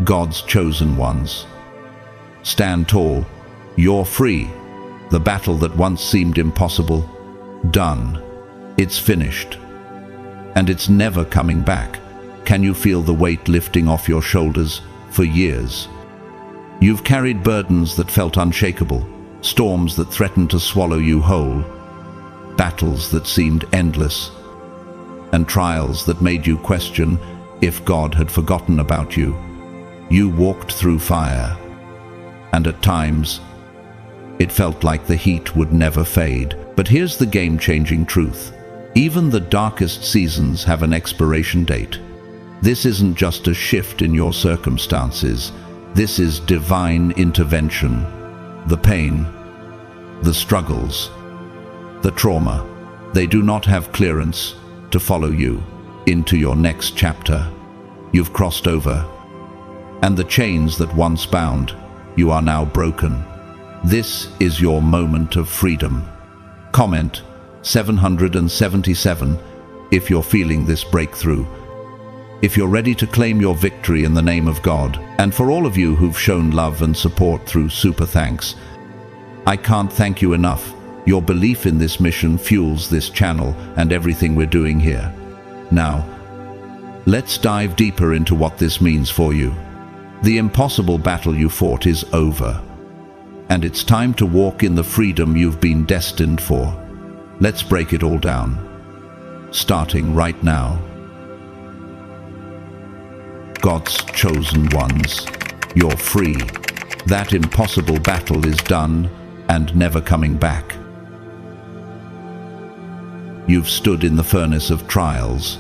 God's chosen ones. Stand tall. You're free. The battle that once seemed impossible, done. It's finished. And it's never coming back. Can you feel the weight lifting off your shoulders? For years, you've carried burdens that felt unshakable, storms that threatened to swallow you whole, battles that seemed endless, and trials that made you question if God had forgotten about you. You walked through fire, and at times, it felt like the heat would never fade. But here's the game-changing truth. Even the darkest seasons have an expiration date. This isn't just a shift in your circumstances. This is divine intervention. The pain, the struggles, the trauma, they do not have clearance to follow you into your next chapter. You've crossed over, and the chains that once bound you are now broken. This is your moment of freedom. Comment 777 if you're feeling this breakthrough. If you're ready to claim your victory in the name of God. And for all of you who've shown love and support through super thanks, I can't thank you enough. Your belief in this mission fuels this channel and everything we're doing here. Now, let's dive deeper into what this means for you. The impossible battle you fought is over, and it's time to walk in the freedom you've been destined for. Let's break it all down, starting right now. God's chosen ones, you're free. That impossible battle is done and never coming back. You've stood in the furnace of trials.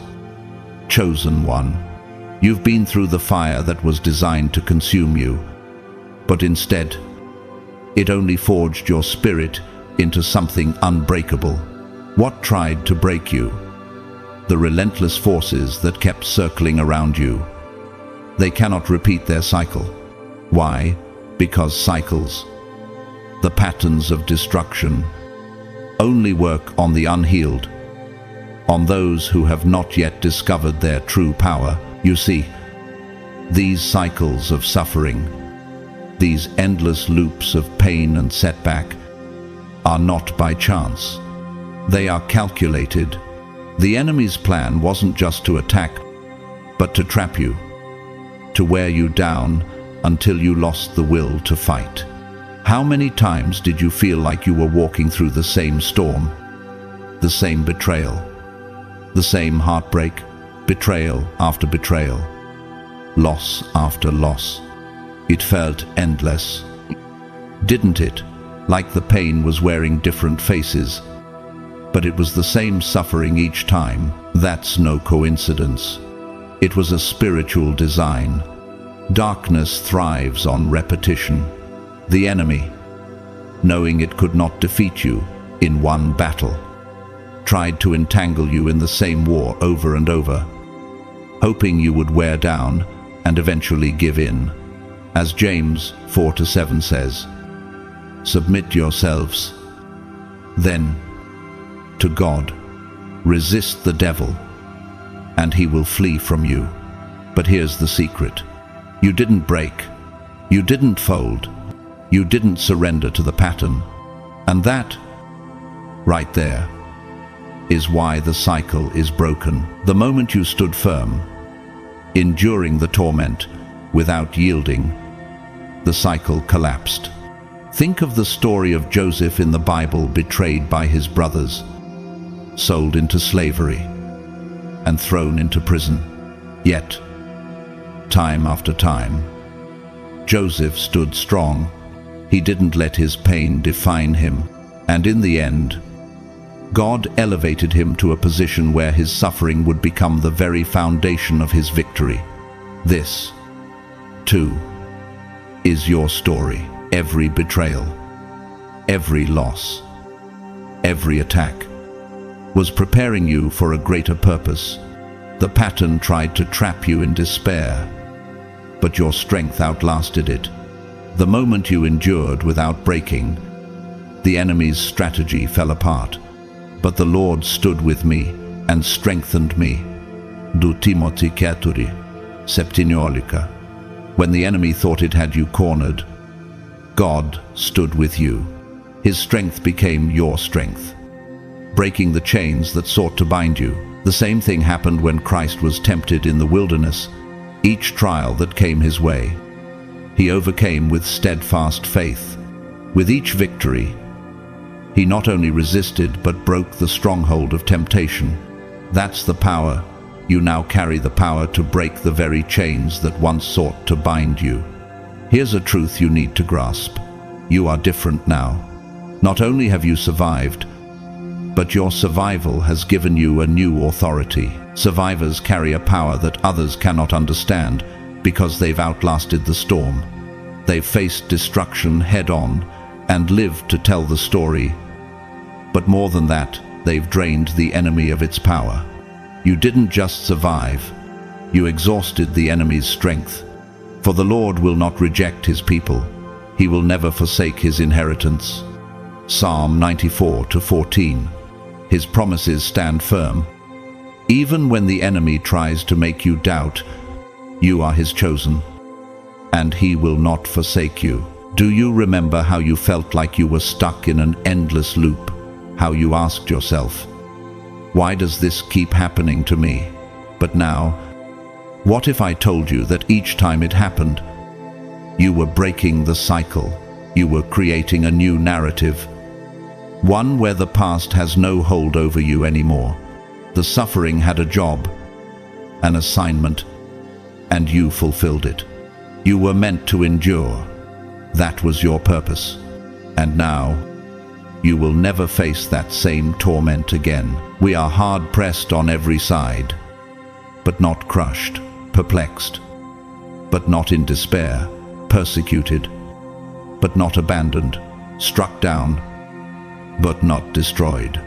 Chosen one, you've been through the fire that was designed to consume you, but instead, it only forged your spirit into something unbreakable. What tried to break you? The relentless forces that kept circling around you. They cannot repeat their cycle. Why? Because cycles, the patterns of destruction, only work on the unhealed, on those who have not yet discovered their true power. You see, these cycles of suffering, these endless loops of pain and setback, are not by chance. They are calculated. The enemy's plan wasn't just to attack, but to trap you, to wear you down until you lost the will to fight. How many times did you feel like you were walking through the same storm, the same betrayal, the same heartbreak, betrayal after betrayal, loss after loss? It felt endless, didn't it? Like the pain was wearing different faces, but it was the same suffering each time. That's no coincidence. It was a spiritual design. Darkness thrives on repetition. The enemy, knowing it could not defeat you in one battle, tried to entangle you in the same war over and over, hoping you would wear down and eventually give in. As James 4:7 says, submit yourselves, then, to God. Resist the devil, and he will flee from you. But here's the secret. You didn't break. You didn't fold. You didn't surrender to the pattern. And that, right there, is why the cycle is broken. The moment you stood firm, enduring the torment without yielding, the cycle collapsed. Think of the story of Joseph in the Bible, betrayed by his brothers, sold into slavery, and thrown into prison. Yet, time after time, Joseph stood strong. He didn't let his pain define him. And in the end, God elevated him to a position where his suffering would become the very foundation of his victory. This, too, is your story. Every betrayal, every loss, every attack was preparing you for a greater purpose. The pattern tried to trap you in despair, but your strength outlasted it. The moment you endured without breaking, the enemy's strategy fell apart. But the Lord stood with me and strengthened me. 2 Timothy 4:17. When the enemy thought it had you cornered, God stood with you. His strength became your strength, breaking the chains that sought to bind you. The same thing happened when Christ was tempted in the wilderness. Each trial that came his way, he overcame with steadfast faith. With each victory, he not only resisted but broke the stronghold of temptation. That's the power. You now carry the power to break the very chains that once sought to bind you. Here's a truth you need to grasp. You are different now. Not only have you survived, but your survival has given you a new authority. Survivors carry a power that others cannot understand because they've outlasted the storm. They've faced destruction head-on and lived to tell the story. But more than that, they've drained the enemy of its power. You didn't just survive, you exhausted the enemy's strength. For the Lord will not reject his people. He will never forsake his inheritance. Psalm 94:14. His promises stand firm. Even when the enemy tries to make you doubt, you are his chosen, and he will not forsake you. Do you remember how you felt like you were stuck in an endless loop? How you asked yourself, why does this keep happening to me? But now, what if I told you that each time it happened, you were breaking the cycle, you were creating a new narrative, one where the past has no hold over you anymore. The suffering had a job, an assignment, and you fulfilled it. You were meant to endure. That was your purpose. And now, you will never face that same torment again. We are hard-pressed on every side, but not crushed, perplexed, but not in despair, persecuted, but not abandoned, struck down, but not destroyed.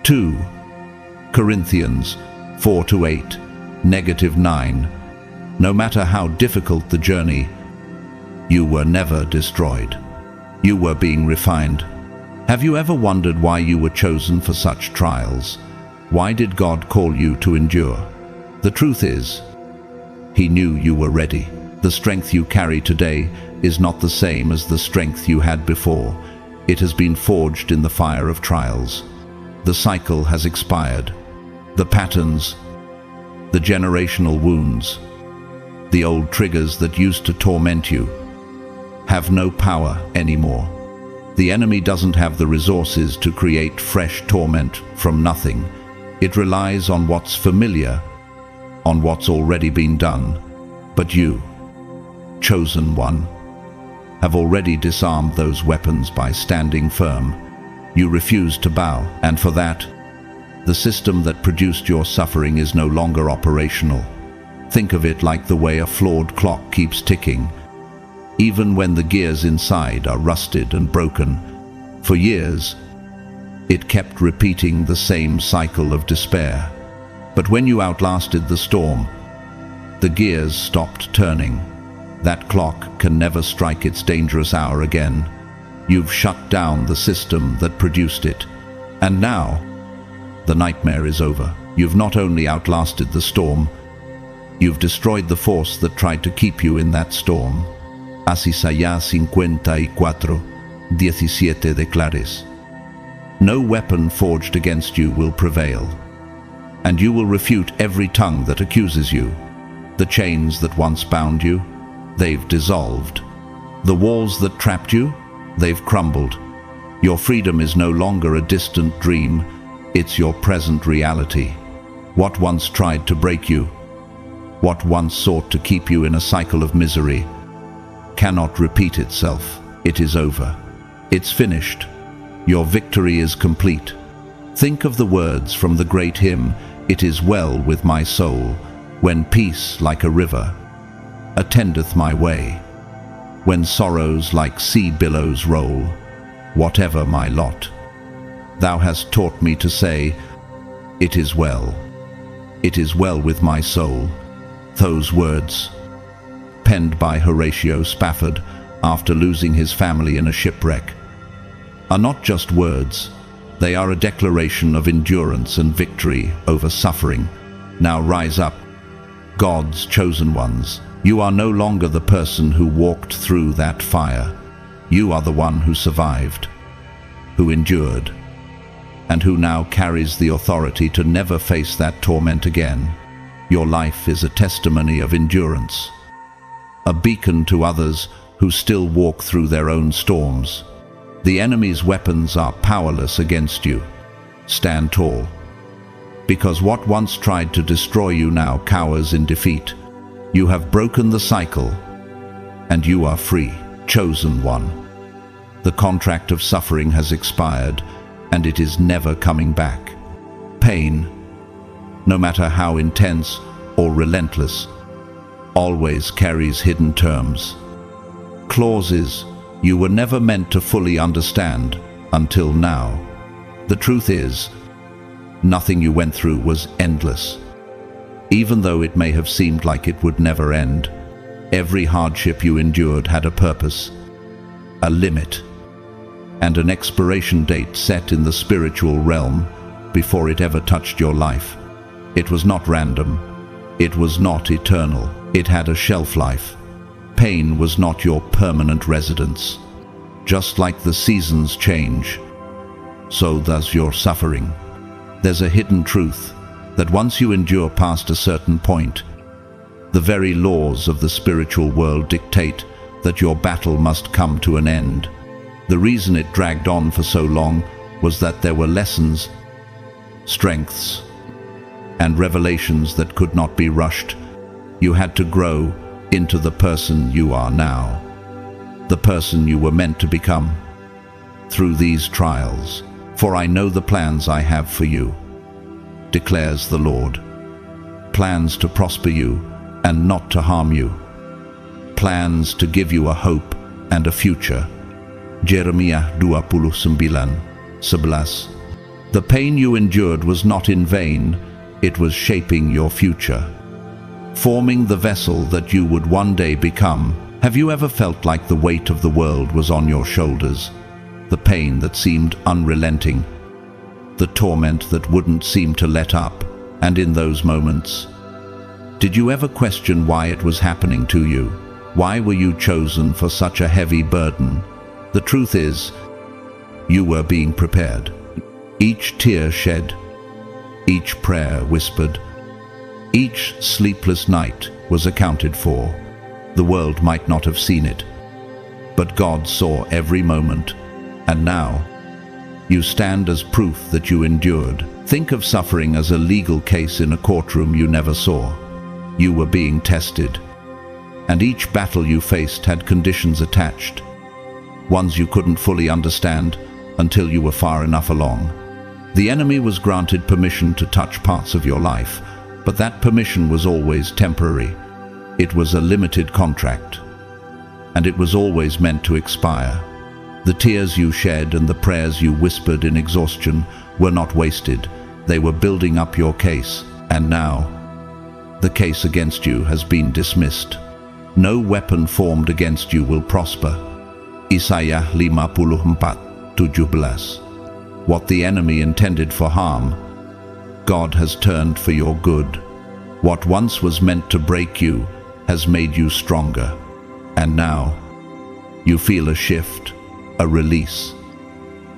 2 Corinthians 4-8, -9. No matter how difficult the journey, you were never destroyed. You were being refined. Have you ever wondered why you were chosen for such trials? Why did God call you to endure? The truth is, he knew you were ready. The strength you carry today is not the same as the strength you had before. It has been forged in the fire of trials. The cycle has expired. The patterns, the generational wounds, the old triggers that used to torment you, have no power anymore. The enemy doesn't have the resources to create fresh torment from nothing. It relies on what's familiar, on what's already been done. But you, chosen one, have already disarmed those weapons by standing firm. You refuse to bow, and for that, the system that produced your suffering is no longer operational. Think of it like the way a flawed clock keeps ticking, even when the gears inside are rusted and broken. For years, it kept repeating the same cycle of despair. But when you outlasted the storm, the gears stopped turning. That clock can never strike its dangerous hour again. You've shut down the system that produced it. And now, the nightmare is over. You've not only outlasted the storm, you've destroyed the force that tried to keep you in that storm. Isaías 54:17 declares, no weapon forged against you will prevail, and you will refute every tongue that accuses you. The chains that once bound you, they've dissolved. The walls that trapped you, they've crumbled. Your freedom is no longer a distant dream, it's your present reality. What once tried to break you, what once sought to keep you in a cycle of misery, cannot repeat itself. It is over. It's finished. Your victory is complete. Think of the words from the great hymn, "It is well with my soul, when peace like a river attendeth my way, when sorrows like sea billows roll, whatever my lot. Thou hast taught me to say, it is well. It is well with my soul." Those words, penned by Horatio Spafford after losing his family in a shipwreck, are not just words. They are a declaration of endurance and victory over suffering. Now rise up, God's chosen ones. You are no longer the person who walked through that fire. You are the one who survived, who endured, and who now carries the authority to never face that torment again. Your life is a testimony of endurance, a beacon to others who still walk through their own storms. The enemy's weapons are powerless against you. Stand tall, because what once tried to destroy you now cowers in defeat. You have broken the cycle, and you are free, chosen one. The contract of suffering has expired, and it is never coming back. Pain, no matter how intense or relentless, always carries hidden terms, clauses you were never meant to fully understand until now. The truth is, nothing you went through was endless. Even though it may have seemed like it would never end, every hardship you endured had a purpose, a limit, and an expiration date set in the spiritual realm before it ever touched your life. It was not random. It was not eternal. It had a shelf life. Pain was not your permanent residence. Just like the seasons change, so does your suffering. There's a hidden truth that once you endure past a certain point, the very laws of the spiritual world dictate that your battle must come to an end. The reason it dragged on for so long was that there were lessons, strengths, and revelations that could not be rushed. You had to grow into the person you are now, the person you were meant to become through these trials. For I know the plans I have for you, declares the Lord. Plans to prosper you and not to harm you. Plans to give you a hope and a future. Jeremiah 29:11. The pain you endured was not in vain. It was shaping your future, forming the vessel that you would one day become. Have you ever felt like the weight of the world was on your shoulders? The pain that seemed unrelenting, the torment that wouldn't seem to let up. And in those moments, did you ever question why it was happening to you? Why were you chosen for such a heavy burden? The truth is, you were being prepared. Each tear shed, each prayer whispered, each sleepless night was accounted for. The world might not have seen it, but God saw every moment. And now, you stand as proof that you endured. Think of suffering as a legal case in a courtroom you never saw. You were being tested, and each battle you faced had conditions attached, ones you couldn't fully understand until you were far enough along. The enemy was granted permission to touch parts of your life, but that permission was always temporary. It was a limited contract, and it was always meant to expire. The tears you shed and the prayers you whispered in exhaustion were not wasted. They were building up your case, and now, the case against you has been dismissed. No weapon formed against you will prosper. Isaiah 54:17. What the enemy intended for harm, God has turned for your good. What once was meant to break you has made you stronger. And now, you feel a shift, a release,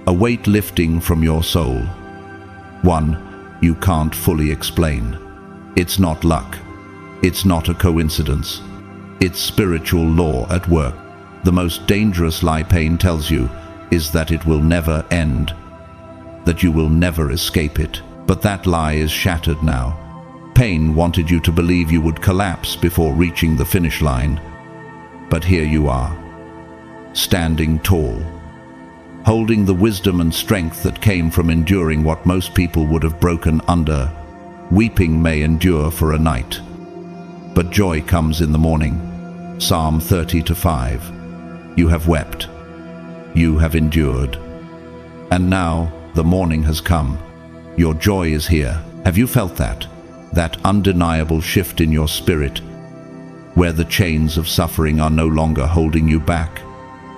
a weight lifting from your soul. One you can't fully explain. It's not luck. It's not a coincidence. It's spiritual law at work. The most dangerous lie pain tells you is that it will never end, that you will never escape it. But that lie is shattered now. Pain wanted you to believe you would collapse before reaching the finish line. But here you are, standing tall, holding the wisdom and strength that came from enduring what most people would have broken under. Weeping may endure for a night, but joy comes in the morning. Psalm 30:5. You have wept, you have endured, and now the morning has come. Your joy is here. Have you felt that? That undeniable shift in your spirit, where the chains of suffering are no longer holding you back.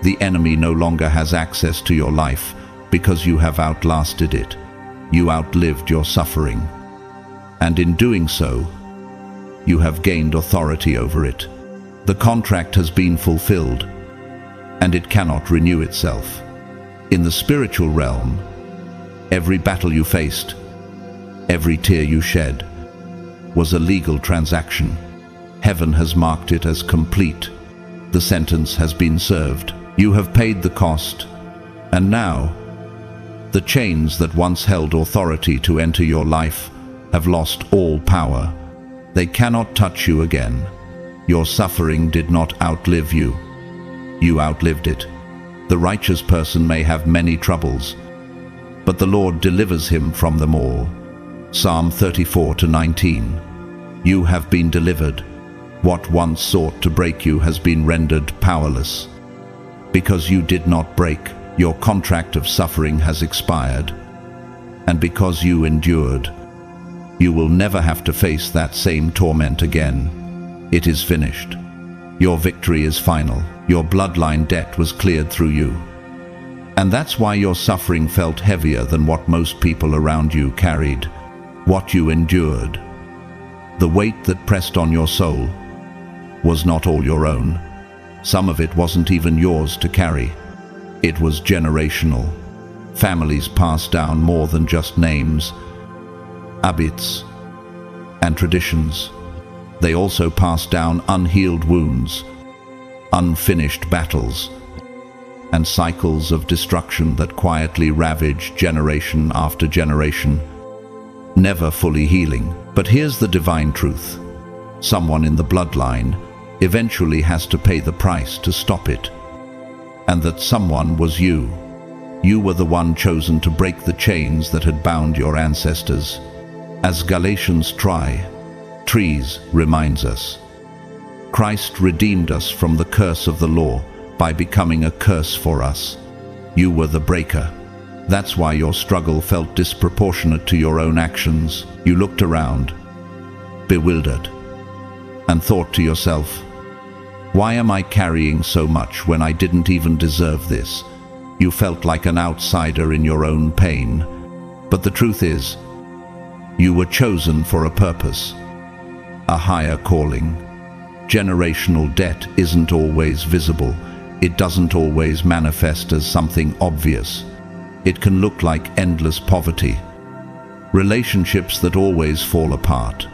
The enemy no longer has access to your life because you have outlasted it. You outlived your suffering. And in doing so, you have gained authority over it. The contract has been fulfilled, and it cannot renew itself. In the spiritual realm, every battle you faced, every tear you shed, was a legal transaction. Heaven has marked it as complete. The sentence has been served. You have paid the cost, and now, the chains that once held authority to enter your life have lost all power. They cannot touch you again. Your suffering did not outlive you. You outlived it. The righteous person may have many troubles, but the Lord delivers him from them all. Psalm 34-19. You have been delivered. What once sought to break you has been rendered powerless. Because you did not break, your contract of suffering has expired. And because you endured, you will never have to face that same torment again. It is finished. Your victory is final. Your bloodline debt was cleared through you. And that's why your suffering felt heavier than what most people around you carried. What you endured, the weight that pressed on your soul, was not all your own. Some of it wasn't even yours to carry. It was generational. Families passed down more than just names, habits, and traditions. They also passed down unhealed wounds, unfinished battles, and cycles of destruction that quietly ravaged generation after generation, never fully healing. But here's the divine truth. Someone in the bloodline eventually has to pay the price to stop it. And that someone was you. You were the one chosen to break the chains that had bound your ancestors. As Galatians 3 reminds us, Christ redeemed us from the curse of the law by becoming a curse for us. You were the breaker. That's why your struggle felt disproportionate to your own actions. You looked around, bewildered, and thought to yourself, why am I carrying so much when I didn't even deserve this? You felt like an outsider in your own pain. But the truth is, you were chosen for a purpose, a higher calling. Generational debt isn't always visible. It doesn't always manifest as something obvious. It can look like endless poverty, relationships that always fall apart,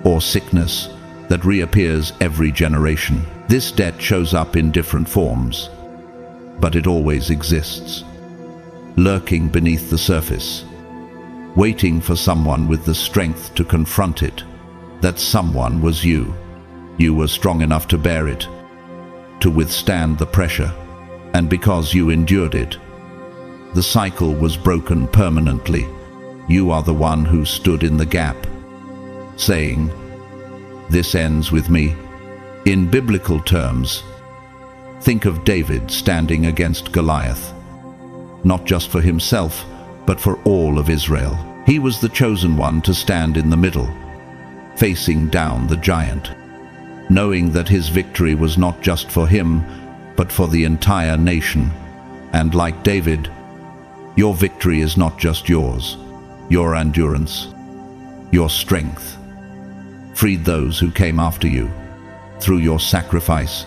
or sickness that reappears every generation. This debt shows up in different forms, but it always exists, lurking beneath the surface, waiting for someone with the strength to confront it. That someone was you. You were strong enough to bear it, to withstand the pressure, and because you endured it, the cycle was broken permanently. You are the one who stood in the gap, saying, "This ends with me." In biblical terms, think of David standing against Goliath, not just for himself, but for all of Israel. He was the chosen one to stand in the middle, facing down the giant, knowing that his victory was not just for him, but for the entire nation. And like David, your victory is not just yours. Your endurance, your strength, freed those who came after you. Through your sacrifice,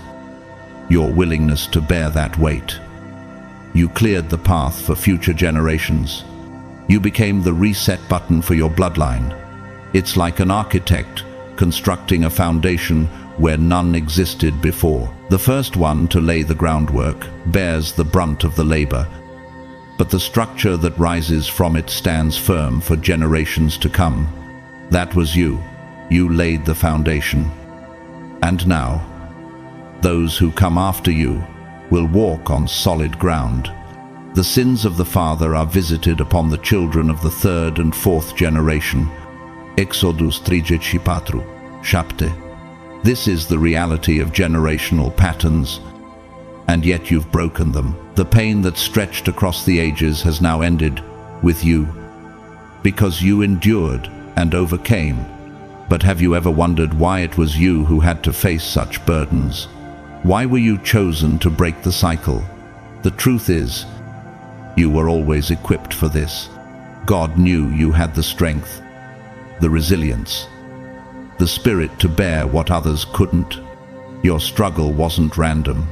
your willingness to bear that weight, you cleared the path for future generations. You became the reset button for your bloodline. It's like an architect constructing a foundation where none existed before. The first one to lay the groundwork bears the brunt of the labor, but the structure that rises from it stands firm for generations to come. That was you. You laid the foundation. And now, those who come after you will walk on solid ground. The sins of the father are visited upon the children of the third and fourth generation. Exodus 34:7. This is the reality of generational patterns, and yet you've broken them. The pain that stretched across the ages has now ended with you, because you endured and overcame. But have you ever wondered why it was you who had to face such burdens? Why were you chosen to break the cycle? The truth is, you were always equipped for this. God knew you had the strength, the resilience, the spirit to bear what others couldn't. Your struggle wasn't random,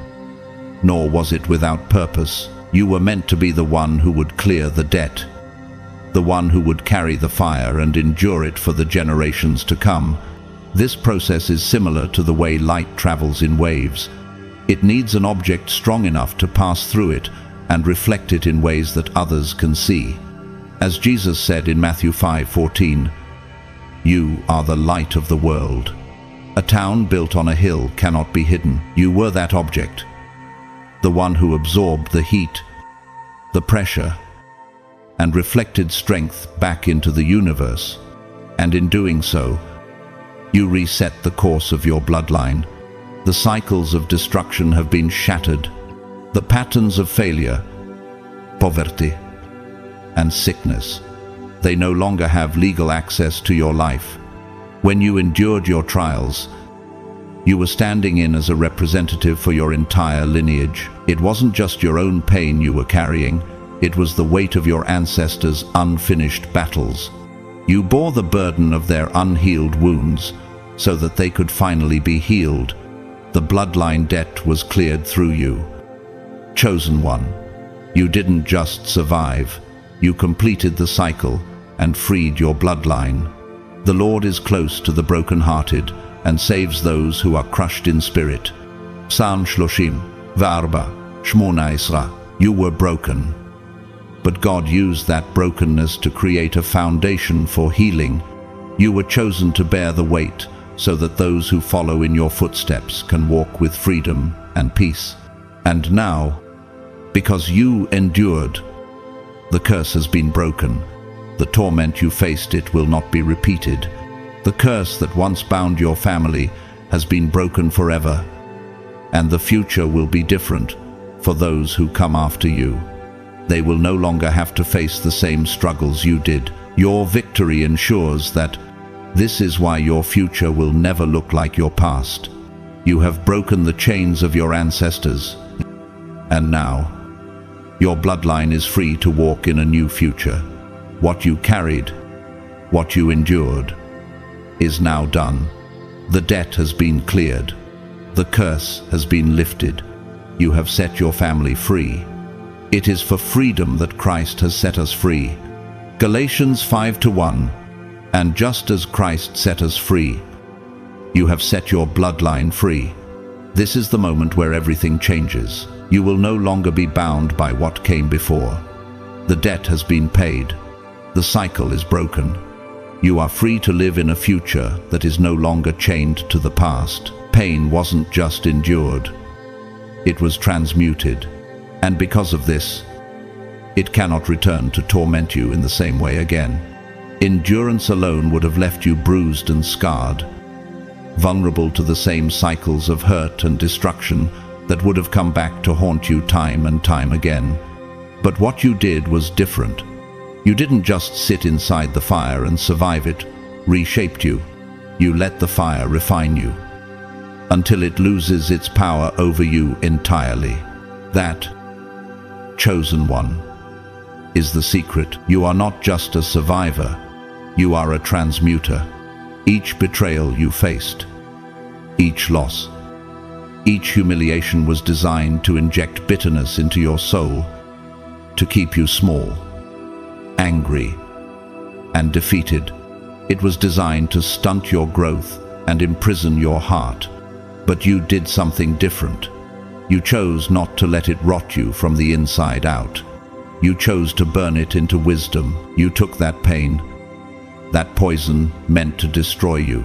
nor was it without purpose. You were meant to be the one who would clear the debt, the one who would carry the fire and endure it for the generations to come. This process is similar to the way light travels in waves. It needs an object strong enough to pass through it and reflect it in ways that others can see. As Jesus said in Matthew 5:14, "You are the light of the world." A town built on a hill cannot be hidden. You were that object, the one who absorbed the heat, the pressure, and reflected strength back into the universe. And in doing so, you reset the course of your bloodline. The cycles of destruction have been shattered. The patterns of failure, poverty, and sickness, they no longer have legal access to your life. When you endured your trials, you were standing in as a representative for your entire lineage. It wasn't just your own pain you were carrying, it was the weight of your ancestors' unfinished battles. You bore the burden of their unhealed wounds so that they could finally be healed. The bloodline debt was cleared through you. Chosen one, you didn't just survive, you completed the cycle and freed your bloodline. The Lord is close to the brokenhearted and saves those who are crushed in spirit. Psalm 34:18. You were broken, but God used that brokenness to create a foundation for healing. You were chosen to bear the weight so that those who follow in your footsteps can walk with freedom and peace. And now, because you endured, the curse has been broken. The torment you faced, it will not be repeated. The curse that once bound your family has been broken forever, and the future will be different for those who come after you. They will no longer have to face the same struggles you did. Your victory ensures that this is why your future will never look like your past. You have broken the chains of your ancestors, and now your bloodline is free to walk in a new future. What you carried, what you endured, is now done. The debt has been cleared. The curse has been lifted. You have set your family free. It is for freedom that Christ has set us free. Galatians 5:1. And just as Christ set us free, you have set your bloodline free. This is the moment where everything changes. You will no longer be bound by what came before. The debt has been paid. The cycle is broken. You are free to live in a future that is no longer chained to the past. Pain wasn't just endured, it was transmuted. And because of this, it cannot return to torment you in the same way again. Endurance alone would have left you bruised and scarred, vulnerable to the same cycles of hurt and destruction that would have come back to haunt you time and time again. But what you did was different. You didn't just sit inside the fire and survive it, reshaped you. You let the fire refine you until it loses its power over you entirely. That, chosen one, is the secret. You are not just a survivor, you are a transmuter. Each betrayal you faced, each loss, each humiliation was designed to inject bitterness into your soul, to keep you small, angry, and defeated. It was designed to stunt your growth and imprison your heart. But you did something different. You chose not to let it rot you from the inside out. You chose to burn it into wisdom. You took that pain, that poison meant to destroy you,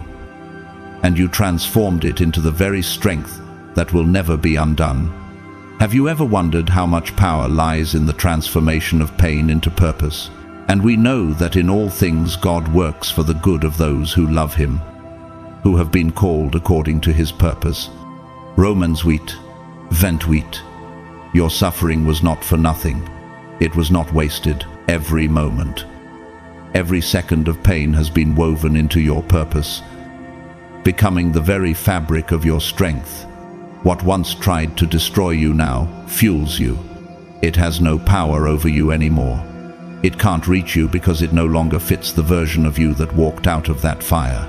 and you transformed it into the very strength that will never be undone. Have you ever wondered how much power lies in the transformation of pain into purpose? And we know that in all things God works for the good of those who love Him, who have been called according to His purpose. Romans 8:28. Your suffering was not for nothing. It was not wasted. Every moment, every second of pain has been woven into your purpose, becoming the very fabric of your strength. What once tried to destroy you now fuels you. It has no power over you anymore. It can't reach you because it no longer fits the version of you that walked out of that fire.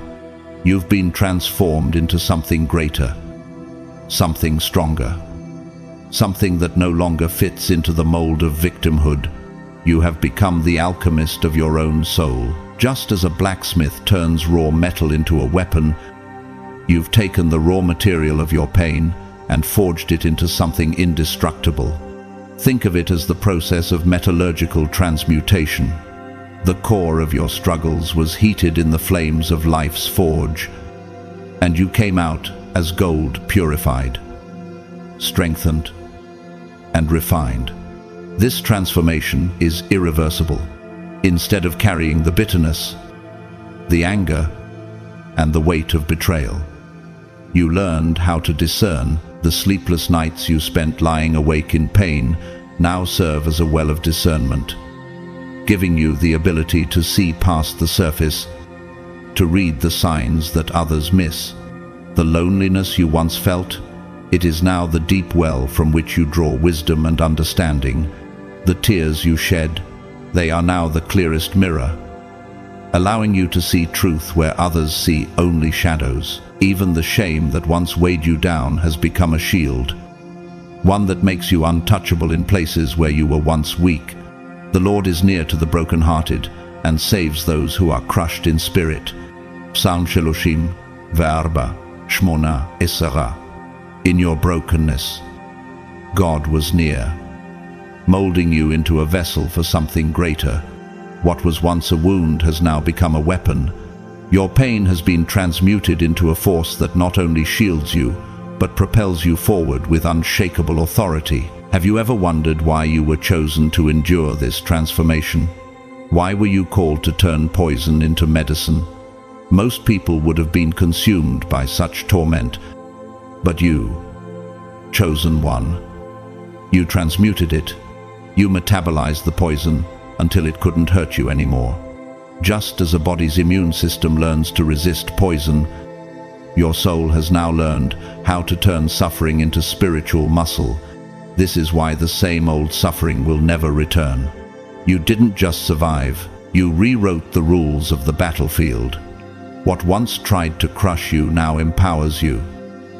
You've been transformed into something greater, something stronger. Something that no longer fits into the mold of victimhood. You have become the alchemist of your own soul. Just as a blacksmith turns raw metal into a weapon, you've taken the raw material of your pain and forged it into something indestructible. Think of it as the process of metallurgical transmutation. The core of your struggles was heated in the flames of life's forge, and you came out as gold purified, strengthened, and refined. This transformation is irreversible. Instead of carrying the bitterness, the anger, and the weight of betrayal, you learned how to discern. The sleepless nights you spent lying awake in pain now serve as a well of discernment, giving you the ability to see past the surface, to read the signs that others miss. The loneliness you once felt, it is now the deep well from which you draw wisdom and understanding. The tears you shed, they are now the clearest mirror, allowing you to see truth where others see only shadows. Even the shame that once weighed you down has become a shield, one that makes you untouchable in places where you were once weak. The Lord is near to the brokenhearted and saves those who are crushed in spirit. Psalm 30, Ve'arba, Shmona, Esara. In your brokenness, God was near, molding you into a vessel for something greater. What was once a wound has now become a weapon. Your pain has been transmuted into a force that not only shields you, but propels you forward with unshakable authority. Have you ever wondered why you were chosen to endure this transformation? Why were you called to turn poison into medicine? Most people would have been consumed by such torment, but you, chosen one, you transmuted it. You metabolized the poison until it couldn't hurt you anymore. Just as a body's immune system learns to resist poison, your soul has now learned how to turn suffering into spiritual muscle. This is why the same old suffering will never return. You didn't just survive, you rewrote the rules of the battlefield. What once tried to crush you now empowers you.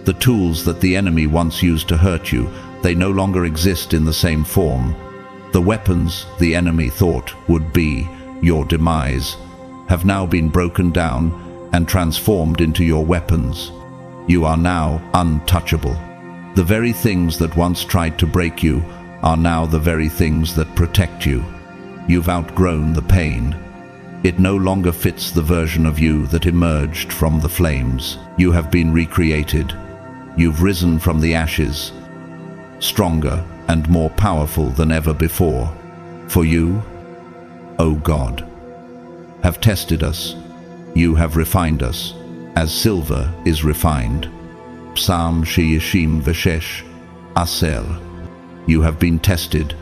The tools that the enemy once used to hurt you, they no longer exist in the same form. The weapons the enemy thought would be your demise have now been broken down and transformed into your weapons. You are now untouchable. The very things that once tried to break you are now the very things that protect you. You've outgrown the pain. It no longer fits the version of you that emerged from the flames. You have been recreated. You've risen from the ashes, stronger and more powerful than ever before. For you, O God, have tested us. You have refined us, as silver is refined. Psalm 36, Aser. You have been tested,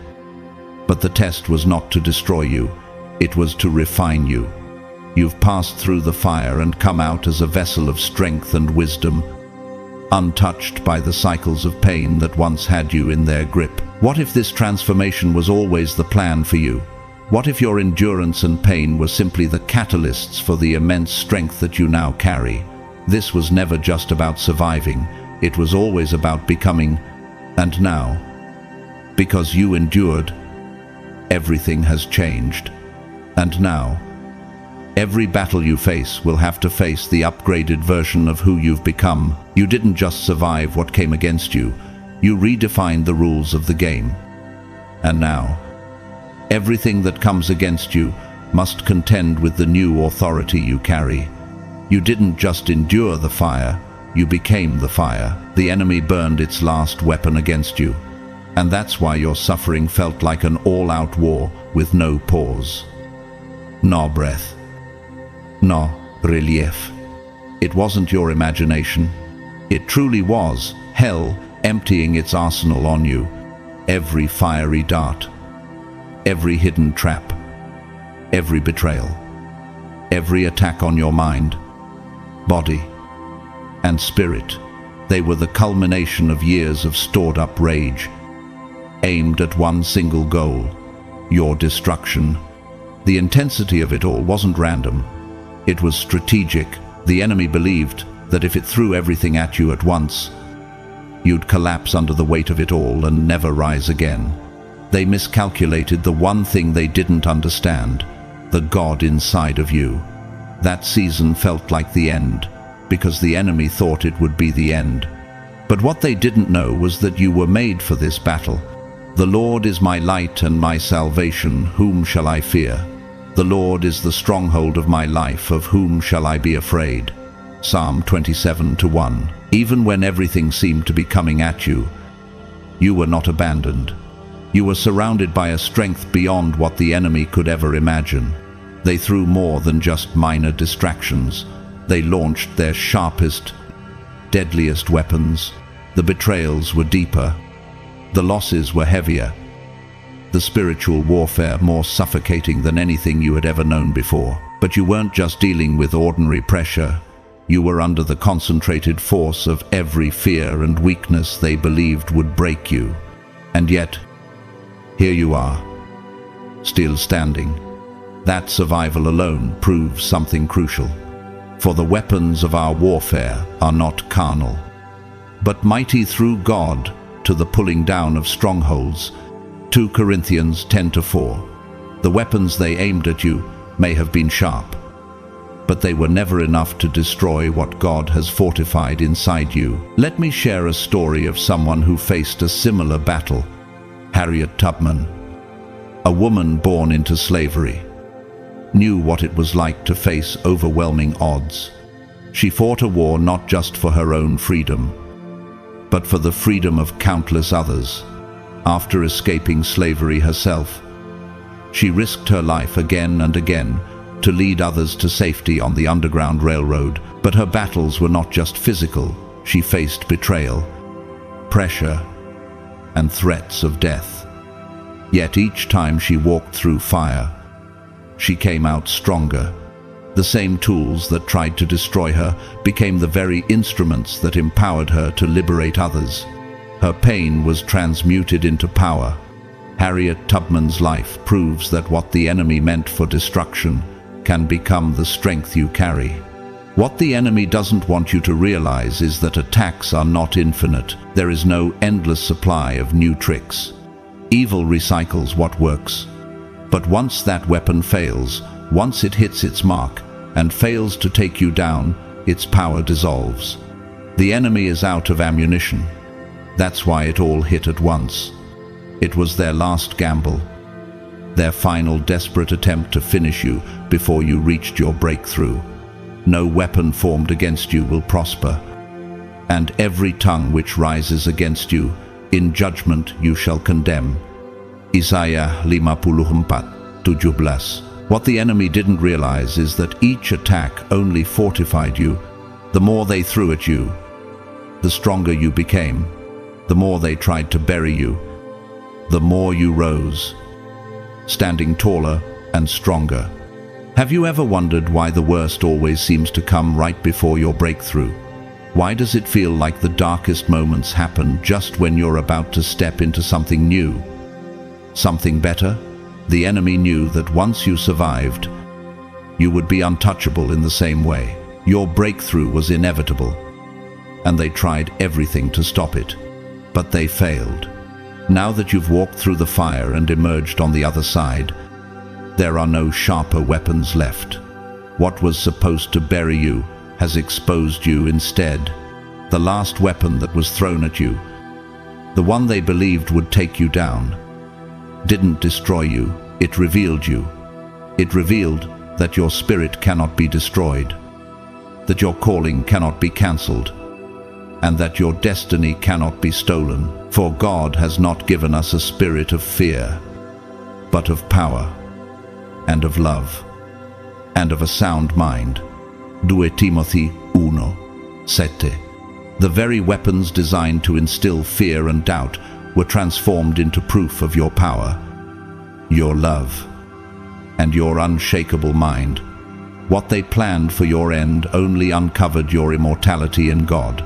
but the test was not to destroy you, it was to refine you. You've passed through the fire and come out as a vessel of strength and wisdom, untouched by the cycles of pain that once had you in their grip. What if this transformation was always the plan for you? What if your endurance and pain were simply the catalysts for the immense strength that you now carry? This was never just about surviving, it was always about becoming. And now, because you endured, everything has changed. And now, every battle you face will have to face the upgraded version of who you've become. You didn't just survive what came against you, you redefined the rules of the game. And now, everything that comes against you must contend with the new authority you carry. You didn't just endure the fire, you became the fire. The enemy burned its last weapon against you, and that's why your suffering felt like an all-out war with no pause, no breath, no relief. It wasn't your imagination. It truly was hell emptying its arsenal on you. Every fiery dart, every hidden trap, every betrayal, every attack on your mind, body, and spirit. They were the culmination of years of stored-up rage, aimed at one single goal, your destruction. The intensity of it all wasn't random. It was strategic. The enemy believed that if it threw everything at you at once, You'd collapse under the weight of it all and never rise again. They miscalculated the one thing they didn't understand, the God inside of you. That season felt like the end, because the enemy thought it would be the end. But what they didn't know was that you were made for this battle. The Lord is my light and my salvation, whom shall I fear? The Lord is the stronghold of my life, of whom shall I be afraid? Psalm 27:1. Even when everything seemed to be coming at you, you were not abandoned. You were surrounded by a strength beyond what the enemy could ever imagine. They threw more than just minor distractions. They launched their sharpest, deadliest weapons. The betrayals were deeper. The losses were heavier. The spiritual warfare more suffocating than anything you had ever known before. But you weren't just dealing with ordinary pressure. You were under the concentrated force of every fear and weakness they believed would break you. And yet, here you are, still standing. That survival alone proves something crucial. For the weapons of our warfare are not carnal, but mighty through God to the pulling down of strongholds. 2 Corinthians 10:4. The weapons they aimed at you may have been sharp, but they were never enough to destroy what God has fortified inside you. Let me share a story of someone who faced a similar battle. Harriet Tubman, a woman born into slavery, knew what it was like to face overwhelming odds. She fought a war not just for her own freedom, but for the freedom of countless others. After escaping slavery herself, she risked her life again and again to lead others to safety on the Underground Railroad. But her battles were not just physical. She faced betrayal, pressure, and threats of death. Yet each time she walked through fire, she came out stronger. The same tools that tried to destroy her became the very instruments that empowered her to liberate others. Her pain was transmuted into power. Harriet Tubman's life proves that what the enemy meant for destruction can become the strength you carry. What the enemy doesn't want you to realize is that attacks are not infinite. There is no endless supply of new tricks. Evil recycles what works. But once that weapon fails, once it hits its mark and fails to take you down, its power dissolves. The enemy is out of ammunition. That's why it all hit at once. It was their last gamble, their final desperate attempt to finish you before you reached your breakthrough. No weapon formed against you will prosper, and every tongue which rises against you, in judgment you shall condemn. Isaiah 54:17. What the enemy didn't realize is that each attack only fortified you. The more they threw at you, the stronger you became. The more they tried to bury you, the more you rose, standing taller and stronger. Have you ever wondered why the worst always seems to come right before your breakthrough? Why does it feel like the darkest moments happen just when you're about to step into something new, something better? The enemy knew that once you survived, you would be untouchable in the same way. Your breakthrough was inevitable, and they tried everything to stop it, but they failed. Now that you've walked through the fire and emerged on the other side, there are no sharper weapons left. What was supposed to bury you has exposed you instead. The last weapon that was thrown at you, the one they believed would take you down, didn't destroy you, it revealed you. It revealed that your spirit cannot be destroyed, that your calling cannot be cancelled, and that your destiny cannot be stolen. For God has not given us a spirit of fear, but of power, and of love, and of a sound mind. 2 Timothy 1:7. The very weapons designed to instill fear and doubt were transformed into proof of your power, your love, and your unshakable mind. What they planned for your end only uncovered your immortality in God.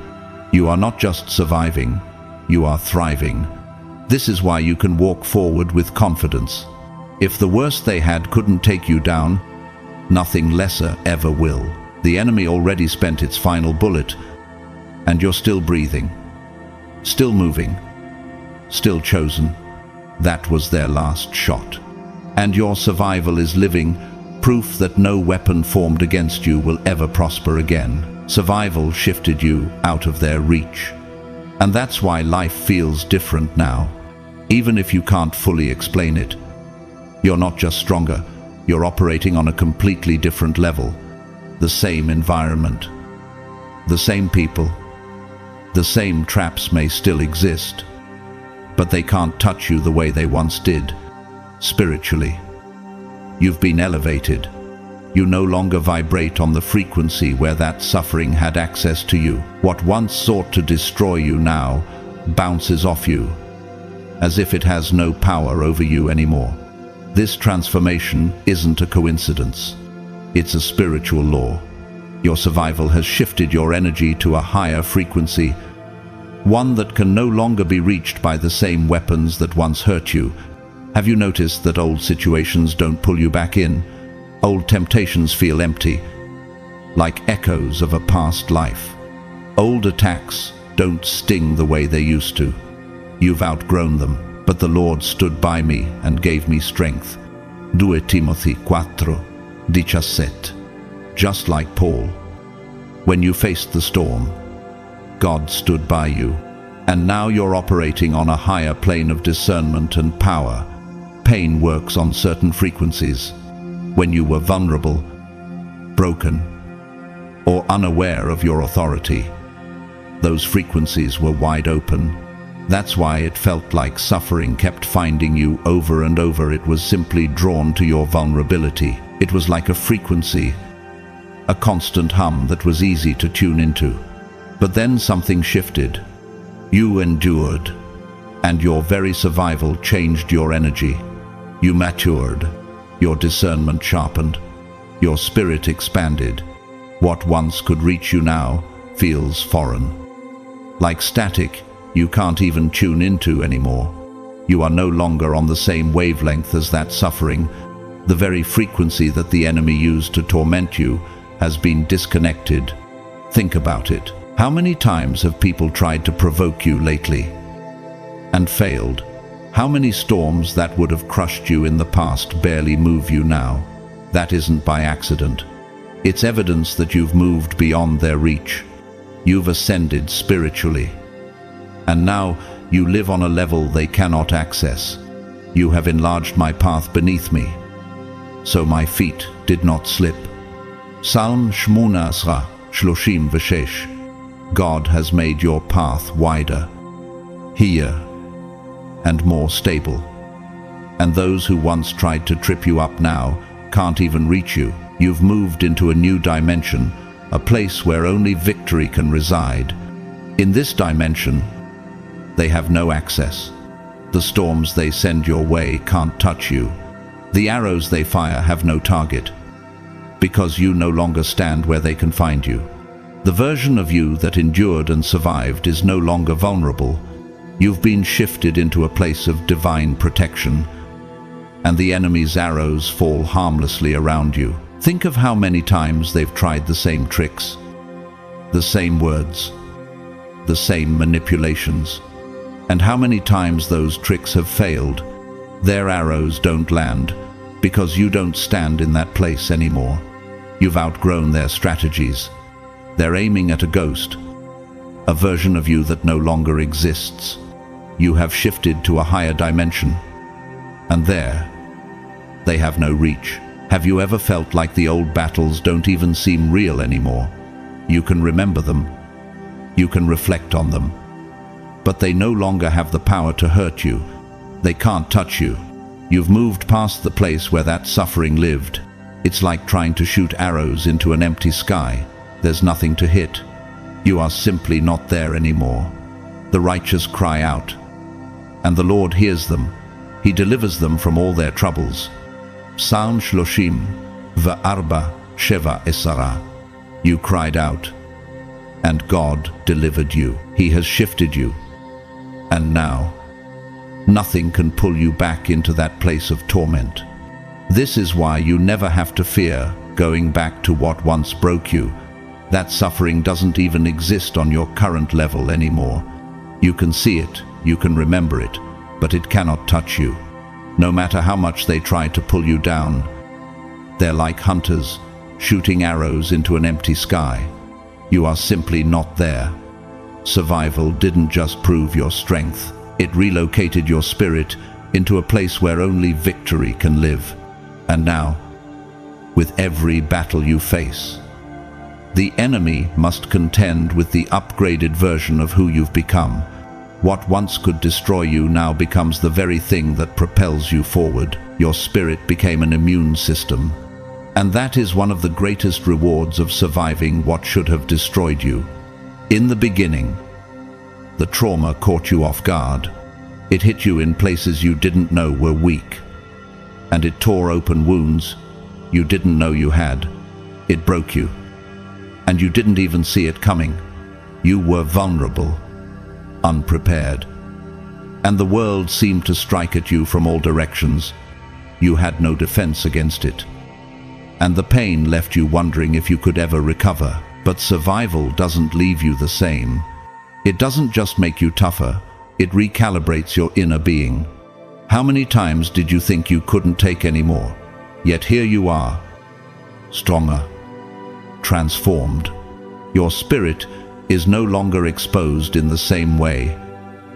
You are not just surviving, you are thriving. This is why you can walk forward with confidence. If the worst they had couldn't take you down, nothing lesser ever will. The enemy already spent its final bullet, and you're still breathing. Still moving, still chosen. That was their last shot. And your survival is living proof that no weapon formed against you will ever prosper again. Survival shifted you out of their reach. And that's why life feels different now. Even if you can't fully explain it, you're not just stronger, you're operating on a completely different level. The same environment, the same people, the same traps may still exist, but they can't touch you the way they once did. Spiritually, you've been elevated. You no longer vibrate on the frequency where that suffering had access to you. What once sought to destroy you now bounces off you, as if it has no power over you anymore. This transformation isn't a coincidence. It's a spiritual law. Your survival has shifted your energy to a higher frequency, one that can no longer be reached by the same weapons that once hurt you. Have you noticed that old situations don't pull you back in? Old temptations feel empty, like echoes of a past life. Old attacks don't sting the way they used to. You've outgrown them, but the Lord stood by me and gave me strength. 2 Timothy 4:17. Just like Paul, when you faced the storm, God stood by you, and now you're operating on a higher plane of discernment and power. Pain works on certain frequencies. When you were vulnerable, broken, or unaware of your authority, those frequencies were wide open. That's why it felt like suffering kept finding you over and over. It was simply drawn to your vulnerability. It was like a frequency, a constant hum that was easy to tune into. But then something shifted. You endured, and your very survival changed your energy. You matured, your discernment sharpened, your spirit expanded. What once could reach you now feels foreign. Like static, you can't even tune into anymore. You are no longer on the same wavelength as that suffering. The very frequency that the enemy used to torment you has been disconnected. Think about it. How many times have people tried to provoke you lately and failed? How many storms that would have crushed you in the past barely move you now? That isn't by accident. It's evidence that you've moved beyond their reach. You've ascended spiritually. And now you live on a level they cannot access. You have enlarged my path beneath me, so my feet did not slip. Psalm 18:36. God has made your path wider, here, and more stable. And those who once tried to trip you up now can't even reach you. You've moved into a new dimension, a place where only victory can reside. In this dimension, they have no access. The storms they send your way can't touch you. The arrows they fire have no target, because you no longer stand where they can find you. The version of you that endured and survived is no longer vulnerable. You've been shifted into a place of divine protection, and the enemy's arrows fall harmlessly around you. Think of how many times they've tried the same tricks, the same words, the same manipulations, and how many times those tricks have failed. Their arrows don't land because you don't stand in that place anymore. You've outgrown their strategies. They're aiming at a ghost, a version of you that no longer exists. You have shifted to a higher dimension, and there, they have no reach. Have you ever felt like the old battles don't even seem real anymore? You can remember them, you can reflect on them, but they no longer have the power to hurt you. They can't touch you. You've moved past the place where that suffering lived. It's like trying to shoot arrows into an empty sky. There's nothing to hit. You are simply not there anymore. The righteous cry out, and the Lord hears them. He delivers them from all their troubles. Psalm 34:7. You cried out, and God delivered you. He has shifted you, and now nothing can pull you back into that place of torment. This is why you never have to fear going back to what once broke you. That suffering doesn't even exist on your current level anymore. You can see it, you can remember it, but it cannot touch you. No matter how much they try to pull you down, they're like hunters, shooting arrows into an empty sky. You are simply not there. Survival didn't just prove your strength, it relocated your spirit into a place where only victory can live. And now, with every battle you face, the enemy must contend with the upgraded version of who you've become. What once could destroy you now becomes the very thing that propels you forward. Your spirit became an immune system. And that is one of the greatest rewards of surviving what should have destroyed you. In the beginning, the trauma caught you off guard. It hit you in places you didn't know were weak. And it tore open wounds you didn't know you had. It broke you. And you didn't even see it coming. You were vulnerable, unprepared. And the world seemed to strike at you from all directions. You had no defense against it. And the pain left you wondering if you could ever recover. But survival doesn't leave you the same. It doesn't just make you tougher, it recalibrates your inner being. How many times did you think you couldn't take any more? Yet here you are, stronger, transformed. Your spirit is no longer exposed in the same way.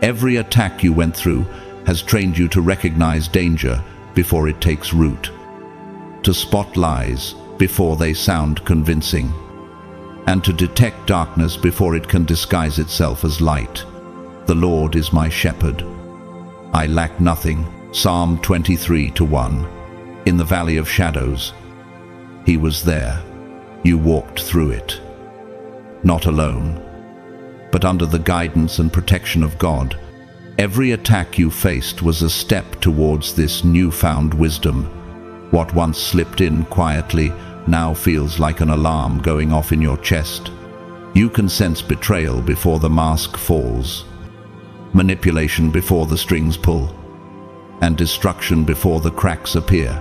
Every attack you went through has trained you to recognize danger before it takes root, to spot lies before they sound convincing, and to detect darkness before it can disguise itself as light. The Lord is my shepherd. I lack nothing. Psalm 23:1. In the valley of shadows, He was there. You walked through it. Not alone, but under the guidance and protection of God. Every attack you faced was a step towards this newfound wisdom. What once slipped in quietly now feels like an alarm going off in your chest. You can sense betrayal before the mask falls, manipulation before the strings pull, and destruction before the cracks appear.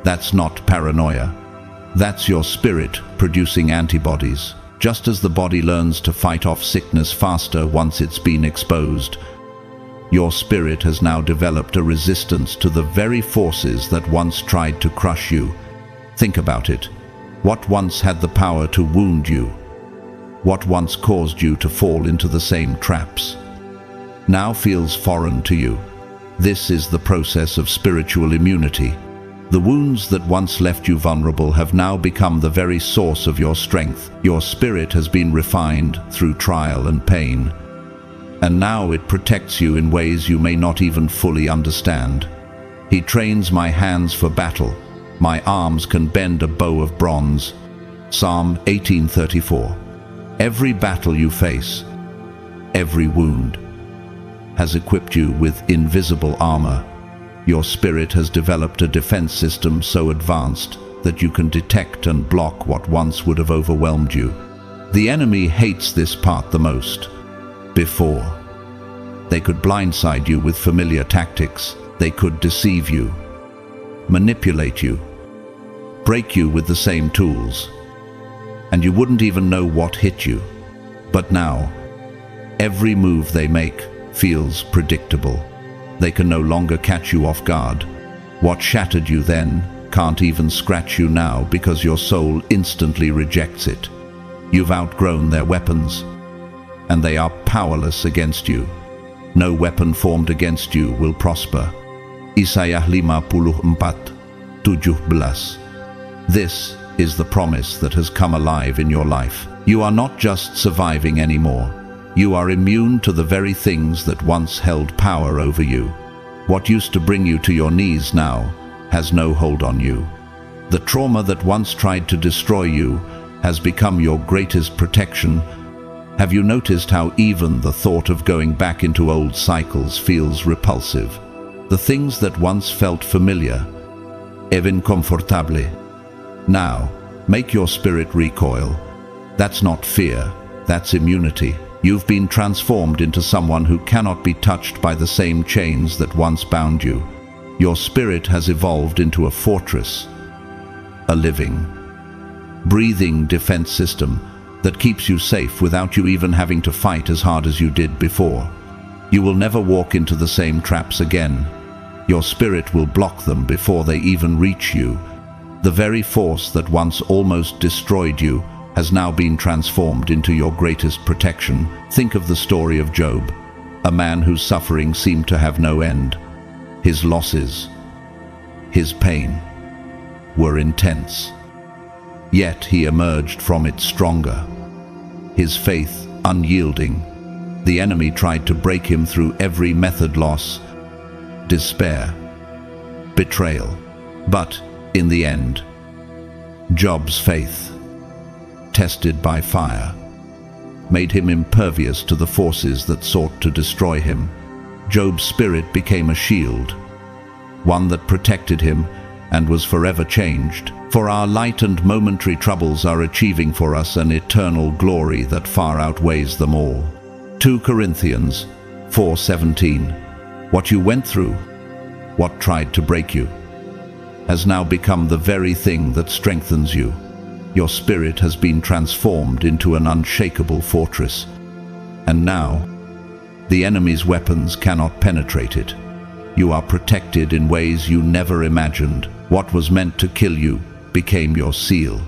That's not paranoia. That's your spirit producing antibodies. Just as the body learns to fight off sickness faster once it's been exposed, your spirit has now developed a resistance to the very forces that once tried to crush you. Think about it. What once had the power to wound you? What once caused you to fall into the same traps now feels foreign to you. This is the process of spiritual immunity. The wounds that once left you vulnerable have now become the very source of your strength. Your spirit has been refined through trial and pain, and now it protects you in ways you may not even fully understand. He trains my hands for battle. My arms can bend a bow of bronze. Psalm 18:34. Every battle you face, every wound, has equipped you with invisible armor. Your spirit has developed a defense system so advanced that you can detect and block what once would have overwhelmed you. The enemy hates this part the most. Before, they could blindside you with familiar tactics. They could deceive you, manipulate you, break you with the same tools, and you wouldn't even know what hit you. But now, every move they make feels predictable. They can no longer catch you off guard. What shattered you then can't even scratch you now because your soul instantly rejects it. You've outgrown their weapons, and they are powerless against you. No weapon formed against you will prosper. Isaiah 54:17. This is the promise that has come alive in your life. You are not just surviving anymore. You are immune to the very things that once held power over you. What used to bring you to your knees now has no hold on you. The trauma that once tried to destroy you has become your greatest protection. Have you noticed how even the thought of going back into old cycles feels repulsive? The things that once felt familiar, even comfortable, now make your spirit recoil. That's not fear, that's immunity. You've been transformed into someone who cannot be touched by the same chains that once bound you. Your spirit has evolved into a fortress, a living, breathing defense system that keeps you safe without you even having to fight as hard as you did before. You will never walk into the same traps again. Your spirit will block them before they even reach you. The very force that once almost destroyed you has now been transformed into your greatest protection. Think of the story of Job, a man whose suffering seemed to have no end. His losses, his pain, were intense. Yet he emerged from it stronger, his faith unyielding. The enemy tried to break him through every method: loss, despair, betrayal. But in the end, Job's faith, tested by fire, made him impervious to the forces that sought to destroy him. Job's spirit became a shield, one that protected him and was forever changed. For our light and momentary troubles are achieving for us an eternal glory that far outweighs them all. 2 Corinthians 4:17. What you went through, what tried to break you, has now become the very thing that strengthens you. Your spirit has been transformed into an unshakable fortress, and now the enemy's weapons cannot penetrate it. You are protected in ways you never imagined. What was meant to kill you became your seal,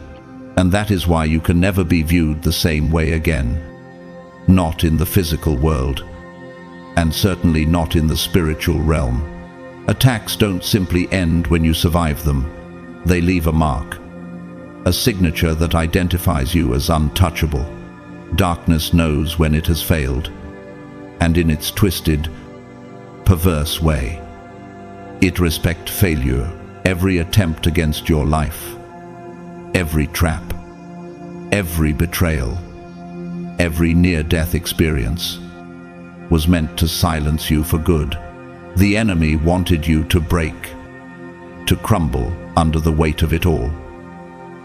and that is why you can never be viewed the same way again. Not in the physical world, and certainly not in the spiritual realm. Attacks don't simply end when you survive them. They leave a mark, a signature that identifies you as untouchable. Darkness knows when it has failed, and in its twisted, perverse way, it respects failure. Every attempt against your life, every trap, every betrayal, every near-death experience was meant to silence you for good. The enemy wanted you to break, to crumble under the weight of it all,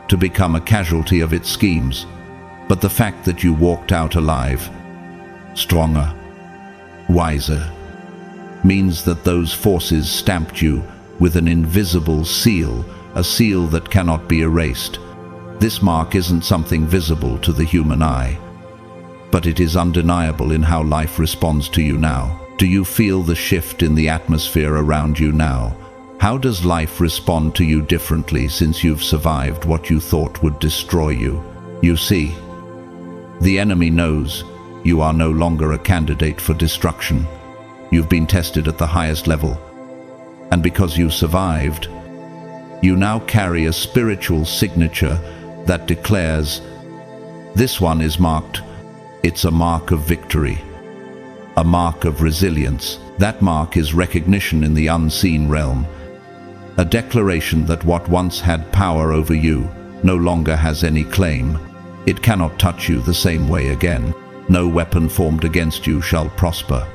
to become a casualty of its schemes. But the fact that you walked out alive, stronger, wiser, means that those forces stamped you with an invisible seal, a seal that cannot be erased. This mark isn't something visible to the human eye, but it is undeniable in how life responds to you now. Do you feel the shift in the atmosphere around you now? How does life respond to you differently since you've survived what you thought would destroy you? You see, the enemy knows you are no longer a candidate for destruction. You've been tested at the highest level. And because you survived, you now carry a spiritual signature that declares, this one is marked. It's a mark of victory, a mark of resilience. That mark is recognition in the unseen realm, a declaration that what once had power over you no longer has any claim. It cannot touch you the same way again. No weapon formed against you shall prosper,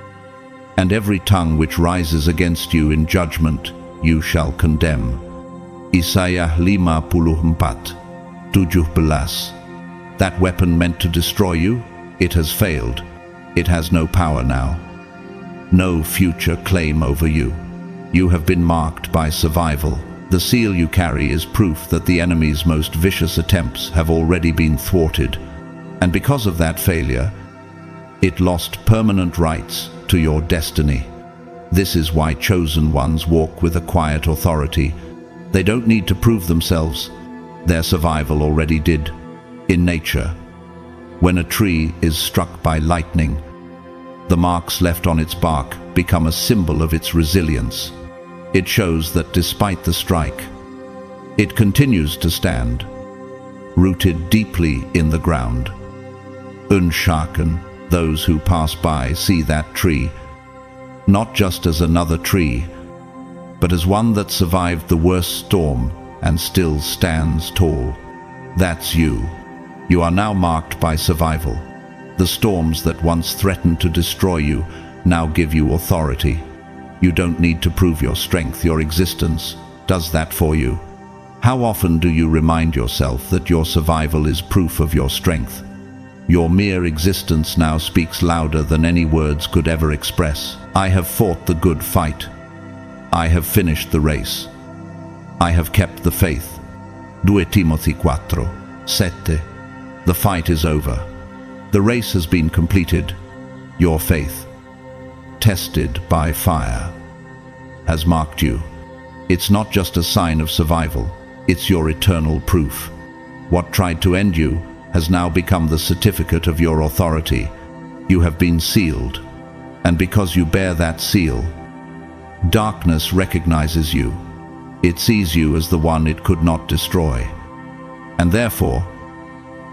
and every tongue which rises against you in judgment you shall condemn. Isaiah 54:17. That weapon meant to destroy you, it has failed. It has no power now, no future claim over you. You have been marked by survival. The seal you carry is proof that the enemy's most vicious attempts have already been thwarted, and because of that failure, it lost permanent rights to your destiny. This is why chosen ones walk with a quiet authority. They don't need to prove themselves. Their survival already did. In nature, when a tree is struck by lightning, the marks left on its bark become a symbol of its resilience. It shows that despite the strike, it continues to stand, rooted deeply in the ground. Unshakable. Those who pass by see that tree not just as another tree, but as one that survived the worst storm and still stands tall. That's you. You are now marked by survival. The storms that once threatened to destroy you now give you authority. You don't need to prove your strength. Your existence does that for you. How often do you remind yourself that your survival is proof of your strength? Your mere existence now speaks louder than any words could ever express. I have fought the good fight. I have finished the race. I have kept the faith. 2 Timothy 4:7. The fight is over. The race has been completed. Your faith, tested by fire, has marked you. It's not just a sign of survival, it's your eternal proof. What tried to end you has now become the certificate of your authority. You have been sealed, and because you bear that seal, darkness recognizes you. It sees you as the one it could not destroy, and therefore,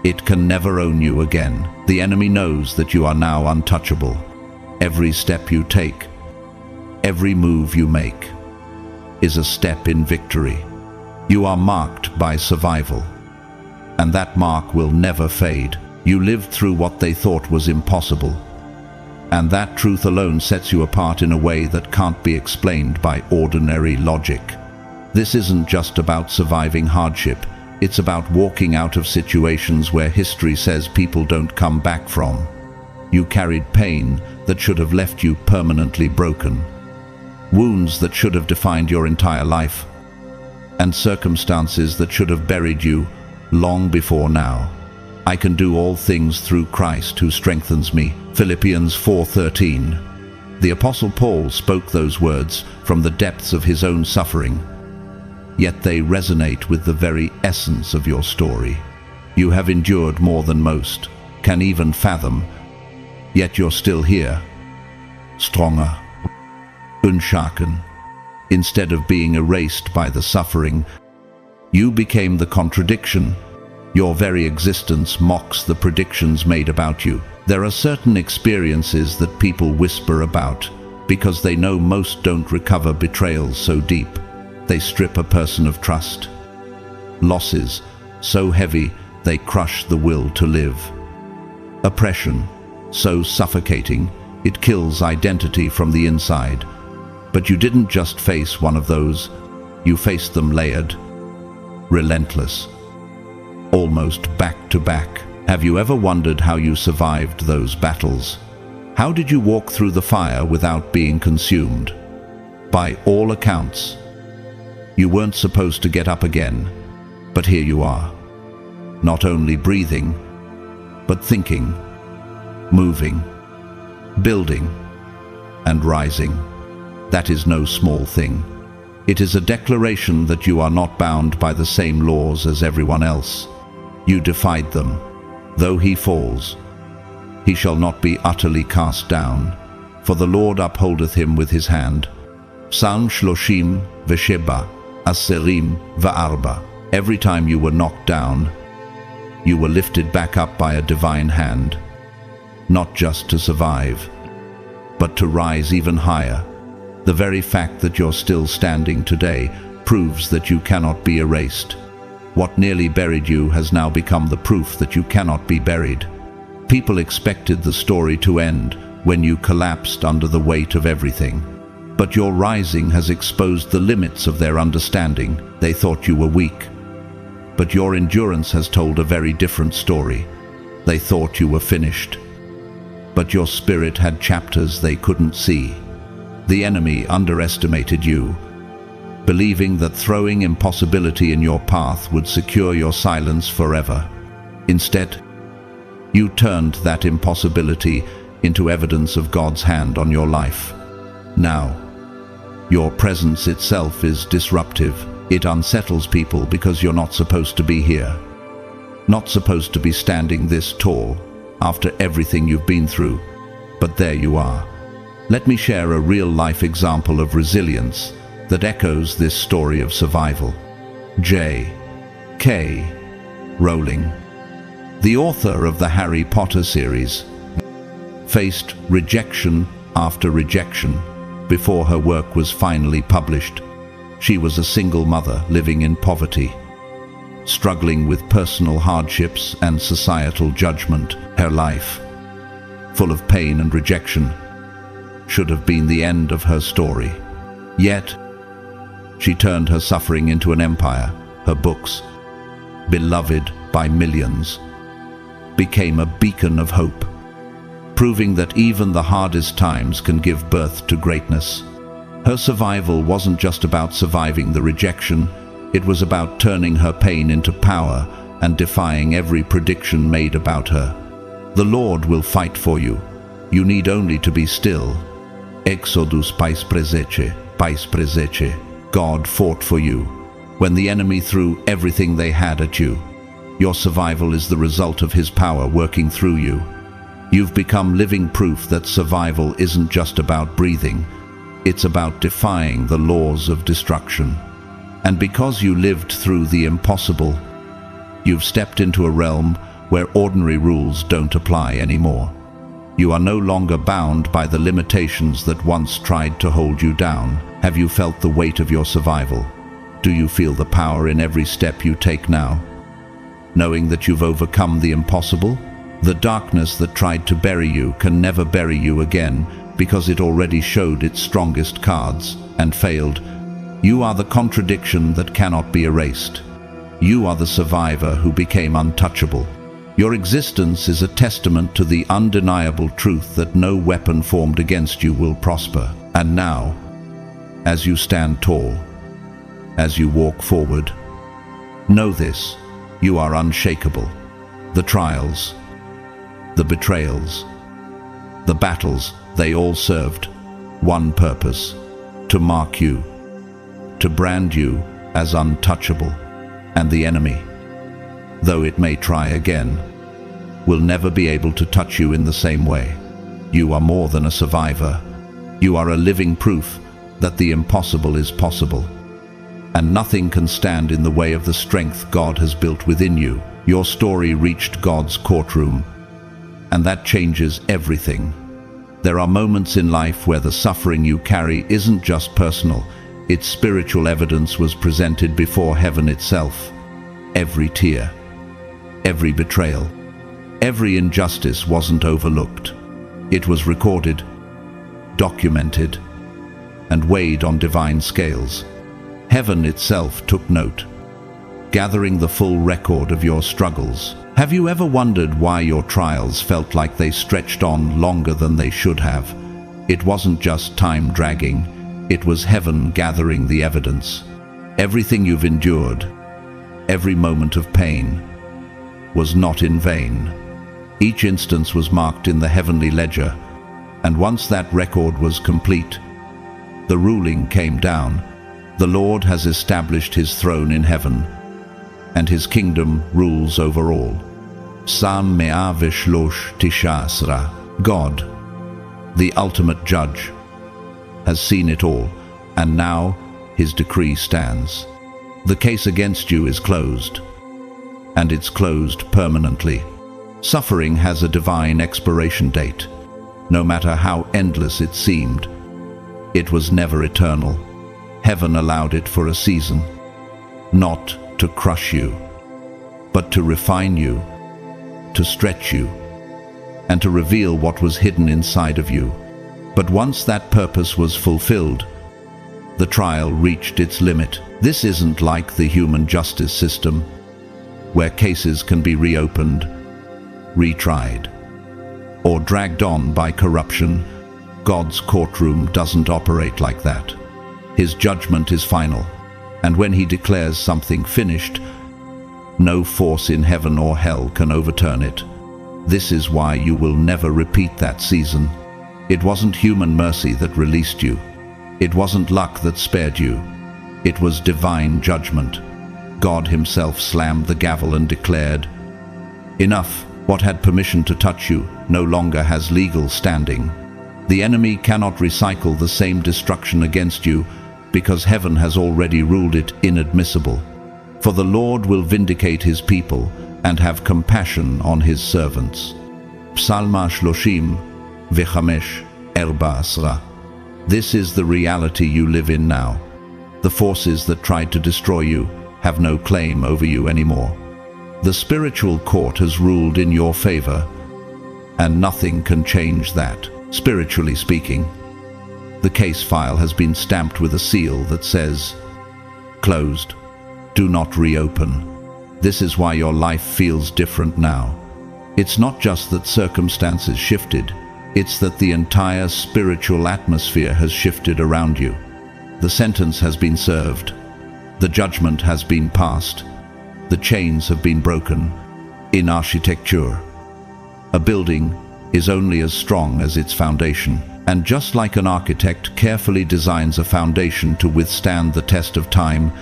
it can never own you again. The enemy knows that you are now untouchable. Every step you take, every move you make, is a step in victory. You are marked by survival, and that mark will never fade. You lived through what they thought was impossible, and that truth alone sets you apart in a way that can't be explained by ordinary logic. This isn't just about surviving hardship, it's about walking out of situations where history says people don't come back from. You carried pain that should have left you permanently broken, wounds that should have defined your entire life, and circumstances that should have buried you long before now. I can do all things through Christ who strengthens me. Philippians 4:13. The Apostle Paul spoke those words from the depths of his own suffering, yet they resonate with the very essence of your story. You have endured more than most can even fathom, yet you're still here, stronger, unshaken. Instead of being erased by the suffering, you became the contradiction. Your very existence mocks the predictions made about you. There are certain experiences that people whisper about because they know most don't recover betrayals so deep. They strip a person of trust. Losses so heavy they crush the will to live. Oppression so suffocating it kills identity from the inside. But you didn't just face one of those, you faced them layered, relentless, almost back to back. Have you ever wondered how you survived those battles? How did you walk through the fire without being consumed? By all accounts, you weren't supposed to get up again, but here you are. Not only breathing, but thinking, moving, building, and rising. That is no small thing. It is a declaration that you are not bound by the same laws as everyone else. You defied them. Though he falls, he shall not be utterly cast down, for the Lord upholdeth him with his hand. Psalm 37 Aserim va'arba. Every time you were knocked down, you were lifted back up by a divine hand, not just to survive, but to rise even higher. The very fact that you're still standing today proves that you cannot be erased. What nearly buried you has now become the proof that you cannot be buried. People expected the story to end when you collapsed under the weight of everything. But your rising has exposed the limits of their understanding. They thought you were weak. But your endurance has told a very different story. They thought you were finished. But your spirit had chapters they couldn't see. The enemy underestimated you, believing that throwing impossibility in your path would secure your silence forever. Instead, you turned that impossibility into evidence of God's hand on your life. Now, your presence itself is disruptive. It unsettles people because you're not supposed to be here. Not supposed to be standing this tall after everything you've been through. But there you are. Let me share a real-life example of resilience that echoes this story of survival. J.K. Rowling, the author of the Harry Potter series, faced rejection after rejection before her work was finally published. She was a single mother living in poverty, struggling with personal hardships and societal judgment. Her life, full of pain and rejection, should have been the end of her story. Yet, she turned her suffering into an empire. Her books, beloved by millions, became a beacon of hope, proving that even the hardest times can give birth to greatness. Her survival wasn't just about surviving the rejection, it was about turning her pain into power and defying every prediction made about her. The Lord will fight for you. You need only to be still. Exodus 5:13. God fought for you when the enemy threw everything they had at you. Your survival is the result of his power working through you. You've become living proof that survival isn't just about breathing, it's about defying the laws of destruction. And because you lived through the impossible, you've stepped into a realm where ordinary rules don't apply anymore. You are no longer bound by the limitations that once tried to hold you down. Have you felt the weight of your survival? Do you feel the power in every step you take now? Knowing that you've overcome the impossible, the darkness that tried to bury you can never bury you again because it already showed its strongest cards and failed. You are the contradiction that cannot be erased. You are the survivor who became untouchable. Your existence is a testament to the undeniable truth that no weapon formed against you will prosper. And now, as you stand tall, as you walk forward, know this: you are unshakable. The trials, the betrayals, the battles, they all served one purpose: to mark you, to brand you as untouchable. And the enemy, though it may try again, will never be able to touch you in the same way. You are more than a survivor. You are a living proof that the impossible is possible. And nothing can stand in the way of the strength God has built within you. Your story reached God's courtroom, and that changes everything. There are moments in life where the suffering you carry isn't just personal, its spiritual evidence was presented before heaven itself. Every tear, every betrayal, every injustice wasn't overlooked. It was recorded, documented, and weighed on divine scales. Heaven itself took note, gathering the full record of your struggles. Have you ever wondered why your trials felt like they stretched on longer than they should have? It wasn't just time dragging, it was heaven gathering the evidence. Everything you've endured, every moment of pain, was not in vain. Each instance was marked in the heavenly ledger, and once that record was complete, the ruling came down. The Lord has established his throne in heaven, and his kingdom rules over all. Psalm 113. God, the ultimate judge, has seen it all, and now his decree stands. The case against you is closed, and it's closed permanently. Suffering has a divine expiration date. No matter how endless it seemed, it was never eternal. Heaven allowed it for a season, not to crush you, but to refine you, to stretch you, and to reveal what was hidden inside of you. But once that purpose was fulfilled, the trial reached its limit. This isn't like the human justice system, where cases can be reopened, retried, or dragged on by corruption. God's courtroom doesn't operate like that. His judgment is final, and when he declares something finished, no force in heaven or hell can overturn it. This is why you will never repeat that season. It wasn't human mercy that released you. It wasn't luck that spared you. It was divine judgment. God himself slammed the gavel and declared, "Enough. What had permission to touch you no longer has legal standing." The enemy cannot recycle the same destruction against you because heaven has already ruled it inadmissible. For the Lord will vindicate his people and have compassion on his servants. Psalm 35:14. This is the reality you live in now. The forces that tried to destroy you have no claim over you anymore. The spiritual court has ruled in your favor, and nothing can change that. Spiritually speaking, the case file has been stamped with a seal that says, "Closed. Do not reopen." This is why your life feels different now. It's not just that circumstances shifted, it's that the entire spiritual atmosphere has shifted around you. The sentence has been served. The judgment has been passed. The chains have been broken. In architecture, a building is only as strong as its foundation, And just like an architect carefully designs a foundation to withstand the test of time,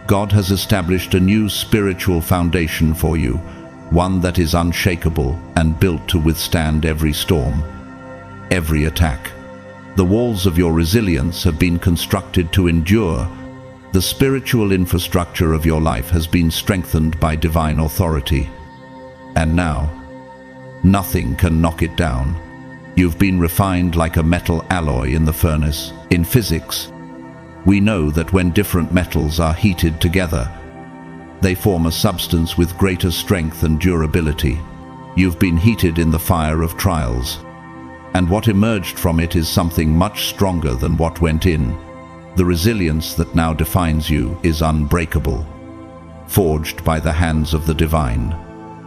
God has established a new spiritual foundation for you, one that is unshakable and built to withstand every storm, every attack. The walls of your resilience have been constructed to endure. The spiritual infrastructure of your life has been strengthened by divine authority. And now, nothing can knock it down. You've been refined like a metal alloy in the furnace. In physics, we know that when different metals are heated together, they form a substance with greater strength and durability. You've been heated in the fire of trials, and what emerged from it is something much stronger than what went in. The resilience that now defines you is unbreakable, forged by the hands of the divine.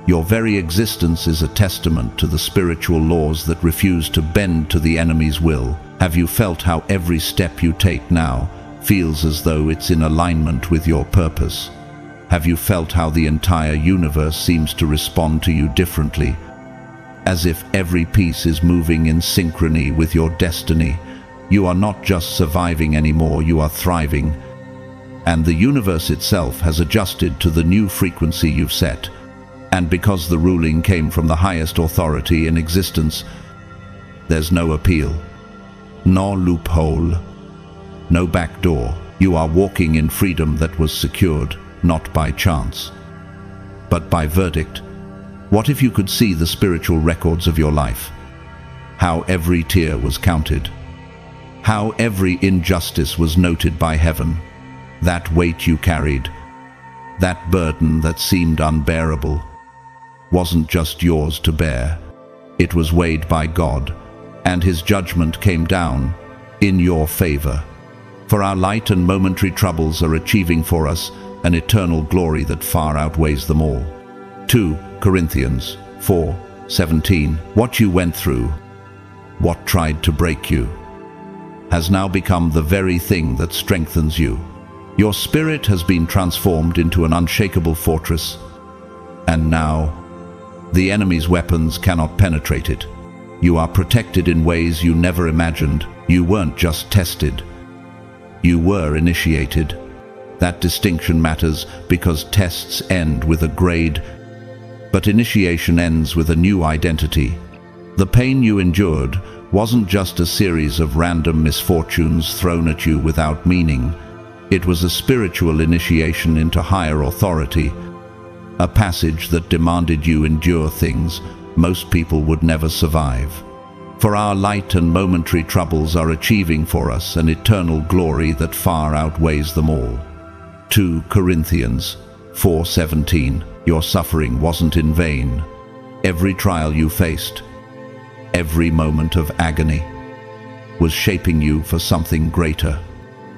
Your very existence is a testament to the spiritual laws that refuse to bend to the enemy's will. Have you felt how every step you take now feels as though it's in alignment with your purpose? Have you felt how the entire universe seems to respond to you differently, as if every piece is moving in synchrony with your destiny? You are not just surviving anymore, you are thriving. And the universe itself has adjusted to the new frequency you've set. And because the ruling came from the highest authority in existence, there's no appeal, no loophole, no back door. You are walking in freedom that was secured, not by chance, but by verdict. What if you could see the spiritual records of your life? How every tear was counted. How every injustice was noted by heaven. That weight you carried, that burden that seemed unbearable, wasn't just yours to bear. It was weighed by God, and His judgment came down in your favor. For our light and momentary troubles are achieving for us an eternal glory that far outweighs them all. 2 Corinthians 4:17. What you went through, what tried to break you, has now become the very thing that strengthens you. Your spirit has been transformed into an unshakable fortress, and now the enemy's weapons cannot penetrate it. You are protected in ways you never imagined. You weren't just tested, you were initiated. That distinction matters because tests end with a grade, but initiation ends with a new identity. The pain you endured wasn't just a series of random misfortunes thrown at you without meaning. It was a spiritual initiation into higher authority, a passage that demanded you endure things most people would never survive. For our light and momentary troubles are achieving for us an eternal glory that far outweighs them all. 2 Corinthians 4:17. Your suffering wasn't in vain. Every trial you faced, every moment of agony, was shaping you for something greater.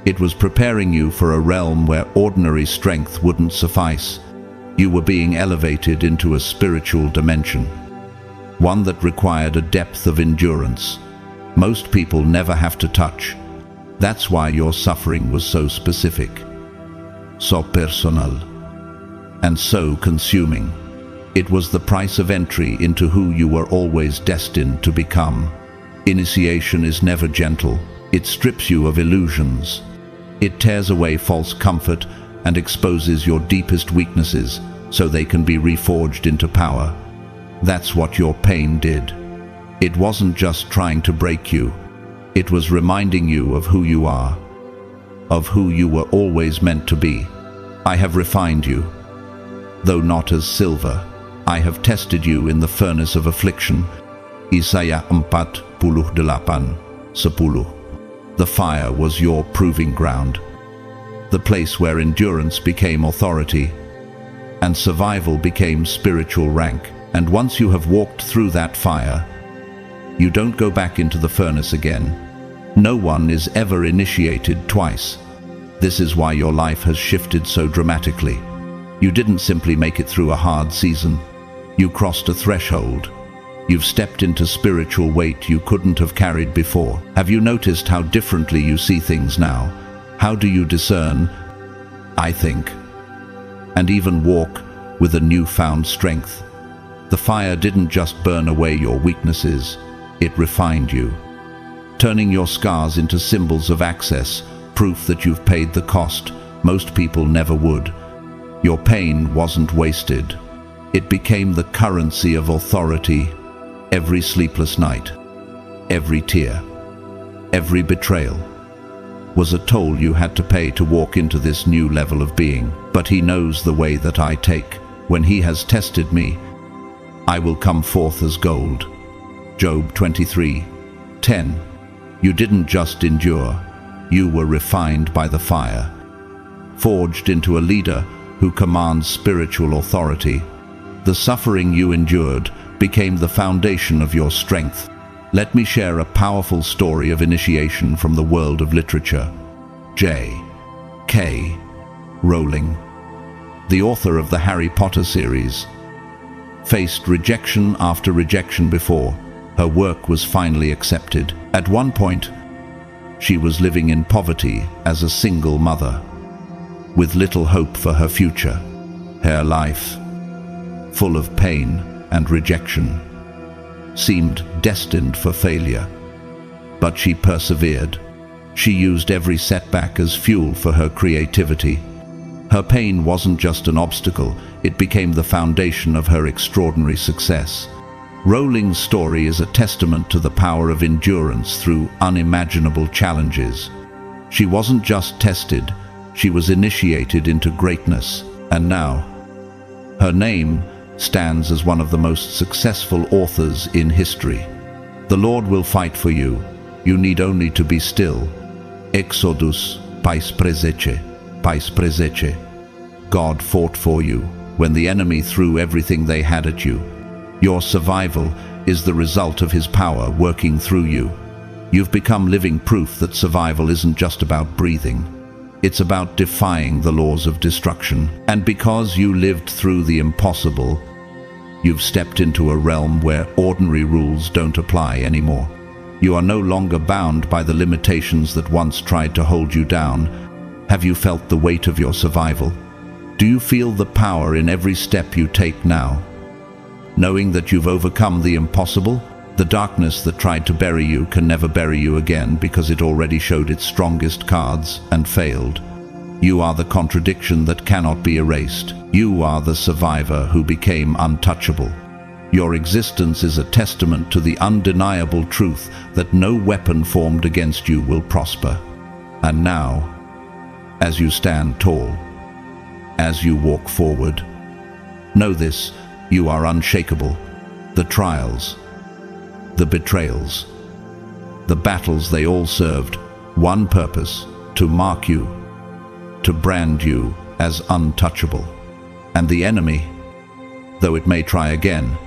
It was preparing you for a realm where ordinary strength wouldn't suffice. You were being elevated into a spiritual dimension, one that required a depth of endurance most people never have to touch. That's why your suffering was so specific, so personal, and so consuming. It was the price of entry into who you were always destined to become. Initiation is never gentle. It strips you of illusions. It tears away false comfort and exposes your deepest weaknesses so they can be reforged into power. That's what your pain did. It wasn't just trying to break you. It was reminding you of who you are, of who you were always meant to be. I have refined you, though not as silver. I have tested you in the furnace of affliction. Isaiah 4:8-10. The fire was your proving ground, the place where endurance became authority and survival became spiritual rank. And once you have walked through that fire, you don't go back into the furnace again. No one is ever initiated twice. This is why your life has shifted so dramatically. You didn't simply make it through a hard season. You crossed a threshold. You've stepped into spiritual weight you couldn't have carried before. Have you noticed how differently you see things now? How do you discern, I think, and even walk with a newfound strength? The fire didn't just burn away your weaknesses, it refined you. turning your scars into symbols of access, proof that you've paid the cost most people never would. Your pain wasn't wasted. It became the currency of authority. Every sleepless night, every tear, every betrayal was a toll you had to pay to walk into this new level of being. But he knows the way that I take. When he has tested me, I will come forth as gold. Job 23:10. You didn't just endure, you were refined by the fire, forged into a leader who commands spiritual authority. The suffering you endured became the foundation of your strength. Let me share a powerful story of initiation from the world of literature. J.K. Rowling, the author of the Harry Potter series, faced rejection after rejection before her work was finally accepted. At one point, she was living in poverty as a single mother, with little hope for her future. Her life, full of pain and rejection, seemed destined for failure. But she persevered. She used every setback as fuel for her creativity. Her pain wasn't just an obstacle, it became the foundation of her extraordinary success. Rowling's story is a testament to the power of endurance through unimaginable challenges. She wasn't just tested, she was initiated into greatness, and now her name stands as one of the most successful authors in history. The Lord will fight for you. You need only to be still. Exodus 5:13. God fought for you when the enemy threw everything they had at you. Your survival is the result of his power working through you. You've become living proof that survival isn't just about breathing. It's about defying the laws of destruction. And because you lived through the impossible, you've stepped into a realm where ordinary rules don't apply anymore. You are no longer bound by the limitations that once tried to hold you down. Have you felt the weight of your survival? Do you feel the power in every step you take now? Knowing that you've overcome the impossible, the darkness that tried to bury you can never bury you again because it already showed its strongest cards and failed. You are the contradiction that cannot be erased. You are the survivor who became untouchable. Your existence is a testament to the undeniable truth that no weapon formed against you will prosper. And now, as you stand tall, as you walk forward, know this: you are unshakable. The trials, the betrayals, the battles, they all served one purpose: to mark you, to brand you as untouchable. And the enemy, though it may try again,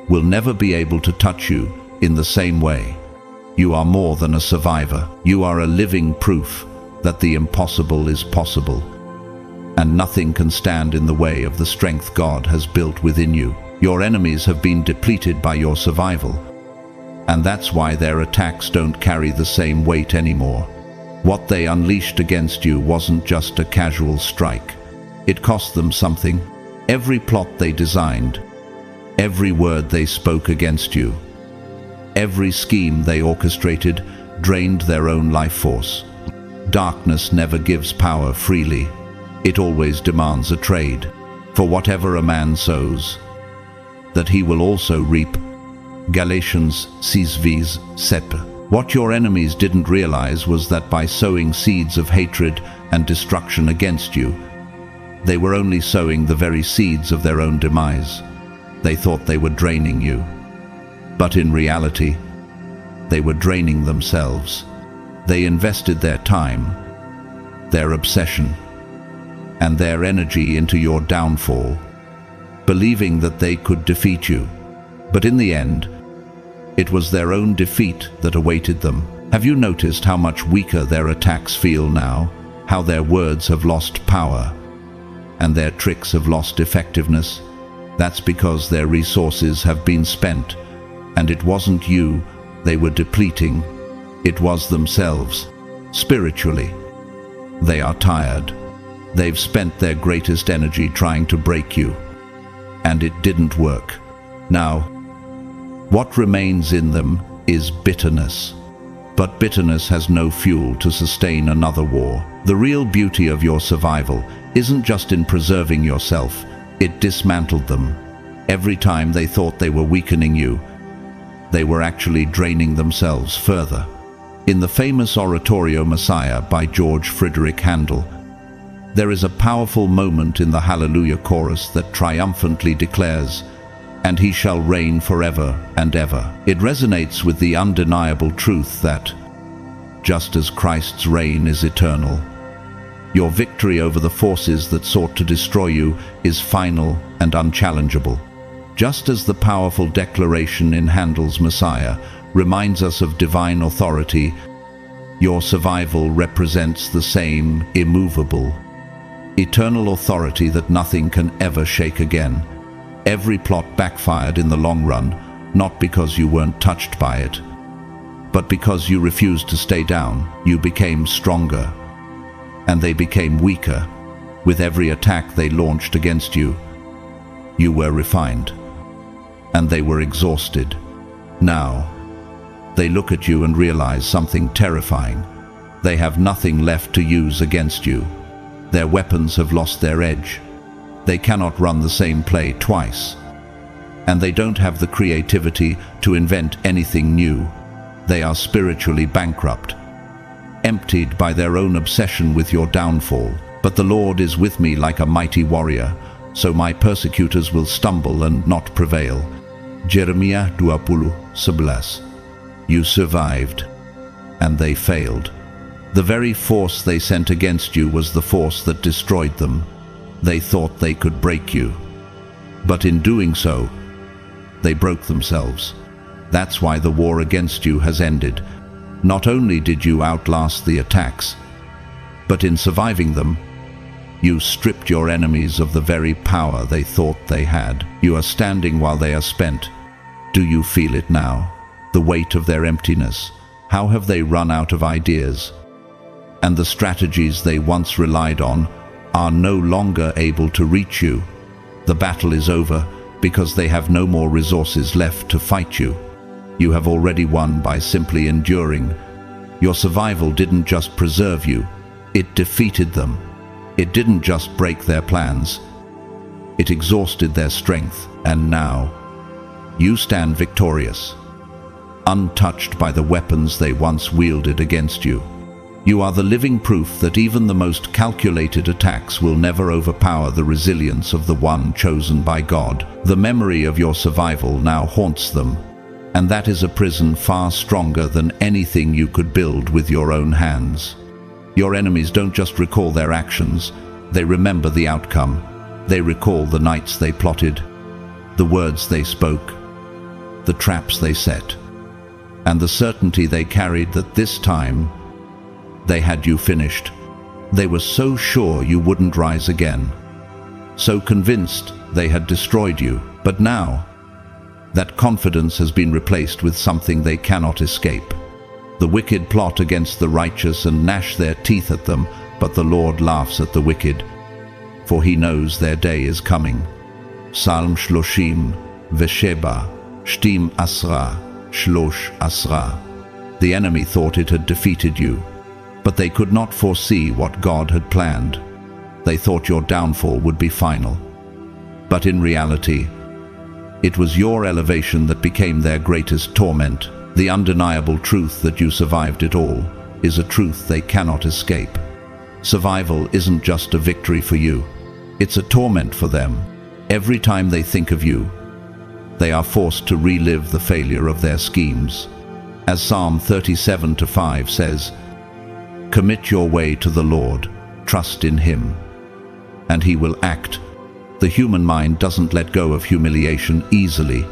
will never be able to touch you in the same way. You are more than a survivor. You are a living proof that the impossible is possible, and nothing can stand in the way of the strength God has built within you. Your enemies have been depleted by your survival, and that's why their attacks don't carry the same weight anymore. What they unleashed against you wasn't just a casual strike. It cost them something. Every plot they designed, every word they spoke against you, every scheme they orchestrated drained their own life force. Darkness never gives power freely. It always demands a trade. For whatever a man sows, that he will also reap. Galatians 6:7. What your enemies didn't realize was that by sowing seeds of hatred and destruction against you, they were only sowing the very seeds of their own demise. They thought they were draining you, but in reality, they were draining themselves. They invested their time, their obsession, and their energy into your downfall, believing that they could defeat you. But in the end, it was their own defeat that awaited them. Have you noticed how much weaker their attacks feel now? How their words have lost power, and their tricks have lost effectiveness? That's because their resources have been spent, and it wasn't you they were depleting, it was themselves. Spiritually, they are tired. They've spent their greatest energy trying to break you, and it didn't work. Now, what remains in them is bitterness. But bitterness has no fuel to sustain another war. The real beauty of your survival isn't just in preserving yourself, it dismantled them. Every time they thought they were weakening you, they were actually draining themselves further. In the famous oratorio Messiah by George Friedrich Handel, there is a powerful moment in the Hallelujah chorus that triumphantly declares, "And he shall reign forever and ever." It resonates with the undeniable truth that, just as Christ's reign is eternal, your victory over the forces that sought to destroy you is final and unchallengeable. Just as the powerful declaration in Handel's Messiah reminds us of divine authority, your survival represents the same immovable, eternal authority that nothing can ever shake again. Every plot backfired in the long run, not because you weren't touched by it, but because you refused to stay down. You became stronger, and they became weaker. With every attack they launched against you, you were refined, and they were exhausted. Now, they look at you and realize something terrifying. They have nothing left to use against you. Their weapons have lost their edge. They cannot run the same play twice. And they don't have the creativity to invent anything new. They are spiritually bankrupt, emptied by their own obsession with your downfall. But the Lord is with me like a mighty warrior, so my persecutors will stumble and not prevail. Jeremiah 20:11. You survived, and they failed. The very force they sent against you was the force that destroyed them. They thought they could break you, but in doing so, they broke themselves. That's why the war against you has ended. Not only did you outlast the attacks, but in surviving them, you stripped your enemies of the very power they thought they had. You are standing while they are spent. Do you feel it now? The weight of their emptiness. How have they run out of ideas? And the strategies they once relied on are no longer able to reach you. The battle is over because they have no more resources left to fight you. You have already won by simply enduring. Your survival didn't just preserve you, it defeated them. It didn't just break their plans, it exhausted their strength, and now you stand victorious, untouched by the weapons they once wielded against you. You are the living proof that even the most calculated attacks will never overpower the resilience of the one chosen by God. The memory of your survival now haunts them, and that is a prison far stronger than anything you could build with your own hands. Your enemies don't just recall their actions, they remember the outcome. They recall the nights they plotted, the words they spoke, the traps they set, and the certainty they carried that this time they had you finished. They were so sure you wouldn't rise again, so convinced they had destroyed you. But now, that confidence has been replaced with something they cannot escape. The wicked plot against the righteous and gnash their teeth at them, but the Lord laughs at the wicked, for he knows their day is coming. Psalm 30, Vesheba, Shtim Asra, Shlosh Asra. The enemy thought it had defeated you, but they could not foresee what God had planned. They thought your downfall would be final. But in reality, it was your elevation that became their greatest torment. The undeniable truth that you survived it all is a truth they cannot escape. Survival isn't just a victory for you, it's a torment for them. Every time they think of you, they are forced to relive the failure of their schemes. As Psalm 37:5 says, "Commit your way to the Lord, trust in Him, and He will act." The human mind doesn't let go of humiliation easily,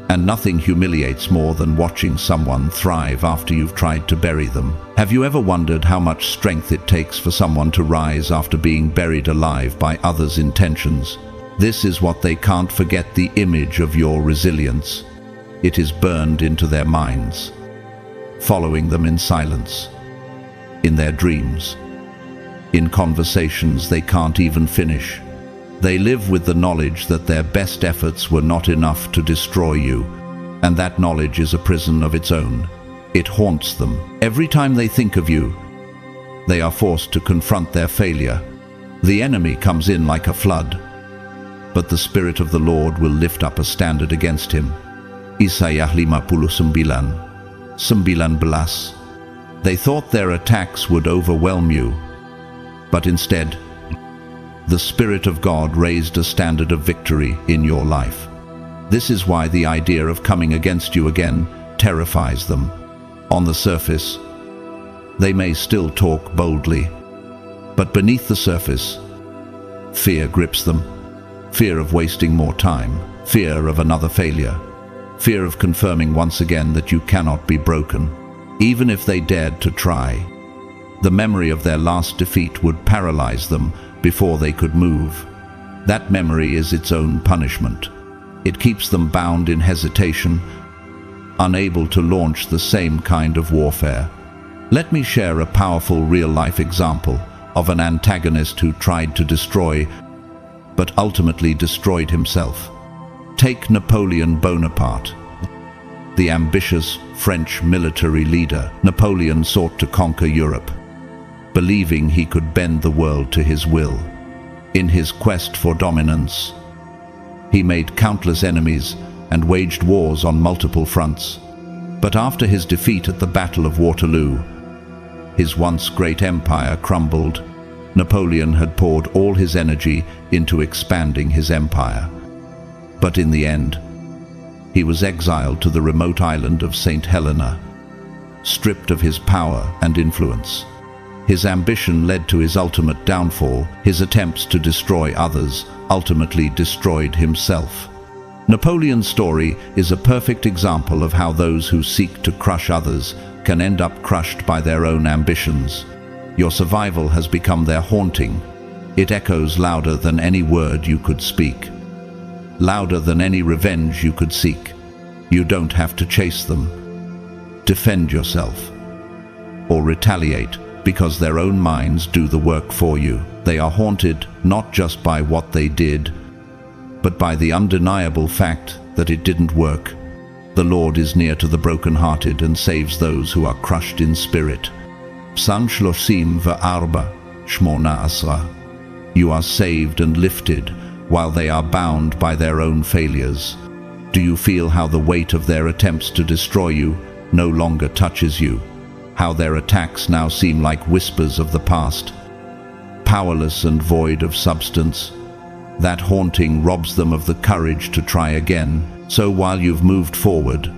and nothing humiliates more than watching someone thrive after you've tried to bury them. Have you ever wondered how much strength it takes for someone to rise after being buried alive by others' intentions? This is what they can't forget: the image of your resilience. It is burned into their minds, following them in silence, in their dreams, in conversations they can't even finish. They live with the knowledge that their best efforts were not enough to destroy you, and that knowledge is a prison of its own. It haunts them. Every time they think of you, they are forced to confront their failure. The enemy comes in like a flood, but the Spirit of the Lord will lift up a standard against him. Isaiah 59:19. They thought their attacks would overwhelm you, but instead, the Spirit of God raised a standard of victory in your life. This is why the idea of coming against you again terrifies them. On the surface, they may still talk boldly, but beneath the surface, fear grips them. Fear of wasting more time, fear of another failure, fear of confirming once again that you cannot be broken. Even if they dared to try, the memory of their last defeat would paralyze them before they could move. That memory is its own punishment. It keeps them bound in hesitation, unable to launch the same kind of warfare. Let me share a powerful real-life example of an antagonist who tried to destroy, but ultimately destroyed himself. Take Napoleon Bonaparte. The ambitious French military leader, Napoleon sought to conquer Europe, believing he could bend the world to his will. In his quest for dominance, he made countless enemies and waged wars on multiple fronts. But after his defeat at the Battle of Waterloo, his once great empire crumbled. Napoleon had poured all his energy into expanding his empire. But in the end, he was exiled to the remote island of St. Helena, stripped of his power and influence. His ambition led to his ultimate downfall. His attempts to destroy others ultimately destroyed himself. Napoleon's story is a perfect example of how those who seek to crush others can end up crushed by their own ambitions. Your survival has become their haunting. It echoes louder than any word you could speak, louder than any revenge you could seek. You don't have to chase them, defend yourself, or retaliate, because their own minds do the work for you. They are haunted not just by what they did, but by the undeniable fact that it didn't work. The Lord is near to the brokenhearted and saves those who are crushed in spirit. Psalm 34:8. You are saved and lifted while they are bound by their own failures. Do you feel how the weight of their attempts to destroy you no longer touches you? How their attacks now seem like whispers of the past, powerless and void of substance? That haunting robs them of the courage to try again. So while you've moved forward,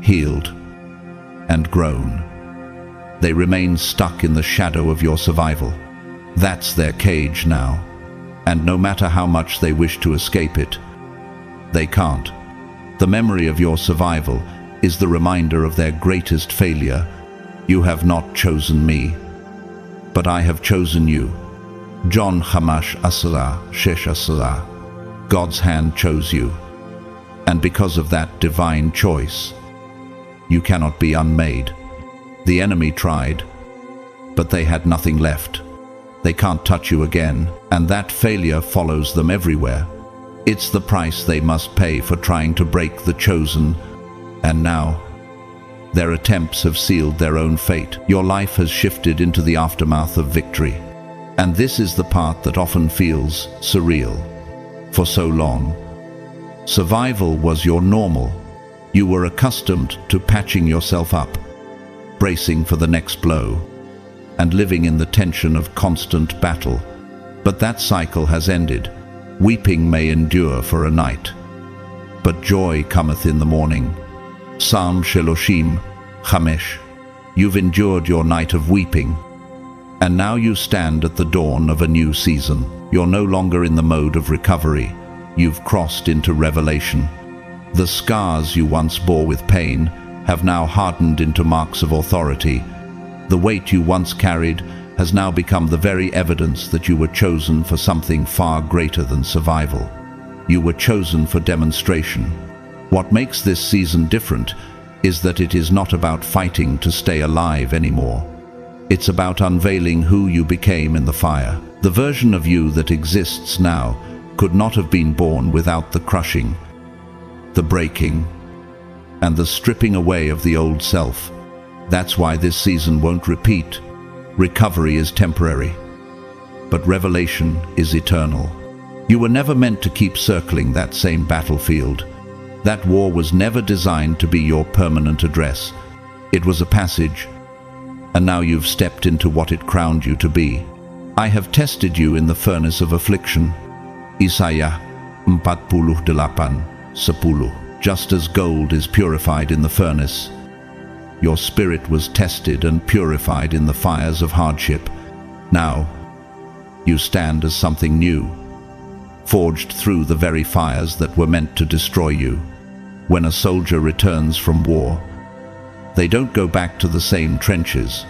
healed, and grown, they remain stuck in the shadow of your survival. That's their cage now, and no matter how much they wish to escape it, they can't. The memory of your survival is the reminder of their greatest failure. You have not chosen me, but I have chosen you. John 5:10. God's hand chose you, and because of that divine choice, you cannot be unmade. The enemy tried, but they had nothing left. They can't touch you again, and that failure follows them everywhere. It's the price they must pay for trying to break the chosen, and now their attempts have sealed their own fate. Your life has shifted into the aftermath of victory, and this is the part that often feels surreal. For so long, survival was your normal. You were accustomed to patching yourself up, bracing for the next blow, and living in the tension of constant battle. But that cycle has ended. Weeping may endure for a night, but joy cometh in the morning. Psalm 5. You've endured your night of weeping, and now you stand at the dawn of a new season. You're no longer in the mode of recovery. You've crossed into revelation. The scars you once bore with pain have now hardened into marks of authority. The weight you once carried has now become the very evidence that you were chosen for something far greater than survival. You were chosen for demonstration. What makes this season different is that it is not about fighting to stay alive anymore. It's about unveiling who you became in the fire. The version of you that exists now could not have been born without the crushing, the breaking, and the stripping away of the old self. That's why this season won't repeat. Recovery is temporary, but revelation is eternal. You were never meant to keep circling that same battlefield. That war was never designed to be your permanent address. It was a passage, and now you've stepped into what it crowned you to be. I have tested you in the furnace of affliction. Isaiah 48:10. Just as gold is purified in the furnace, your spirit was tested and purified in the fires of hardship. Now, you stand as something new, forged through the very fires that were meant to destroy you. When a soldier returns from war, they don't go back to the same trenches.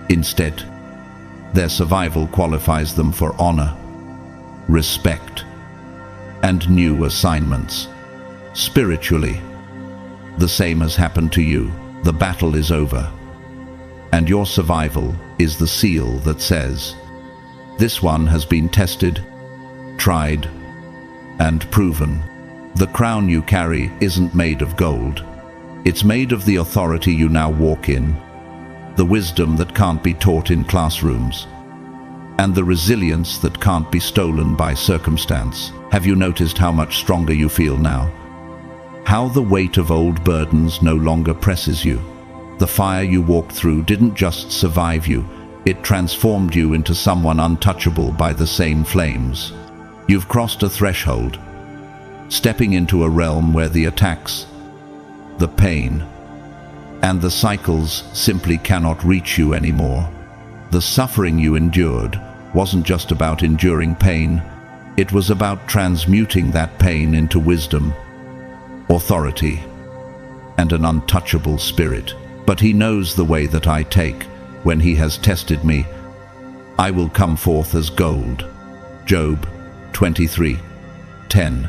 Instead, their survival qualifies them for honor, respect, and new assignments. Spiritually, the same has happened to you. The battle is over, and your survival is the seal that says, this one has been tested, tried, and proven. The crown you carry isn't made of gold. It's made of the authority you now walk in, the wisdom that can't be taught in classrooms, and the resilience that can't be stolen by circumstance. Have you noticed how much stronger you feel now? How the weight of old burdens no longer presses you. The fire you walked through didn't just survive you, it transformed you into someone untouchable by the same flames. You've crossed a threshold, stepping into a realm where the attacks, the pain, and the cycles simply cannot reach you anymore. The suffering you endured wasn't just about enduring pain, it was about transmuting that pain into wisdom, authority, and an untouchable spirit. But he knows the way that I take. When he has tested me, I will come forth as gold. Job 23:10.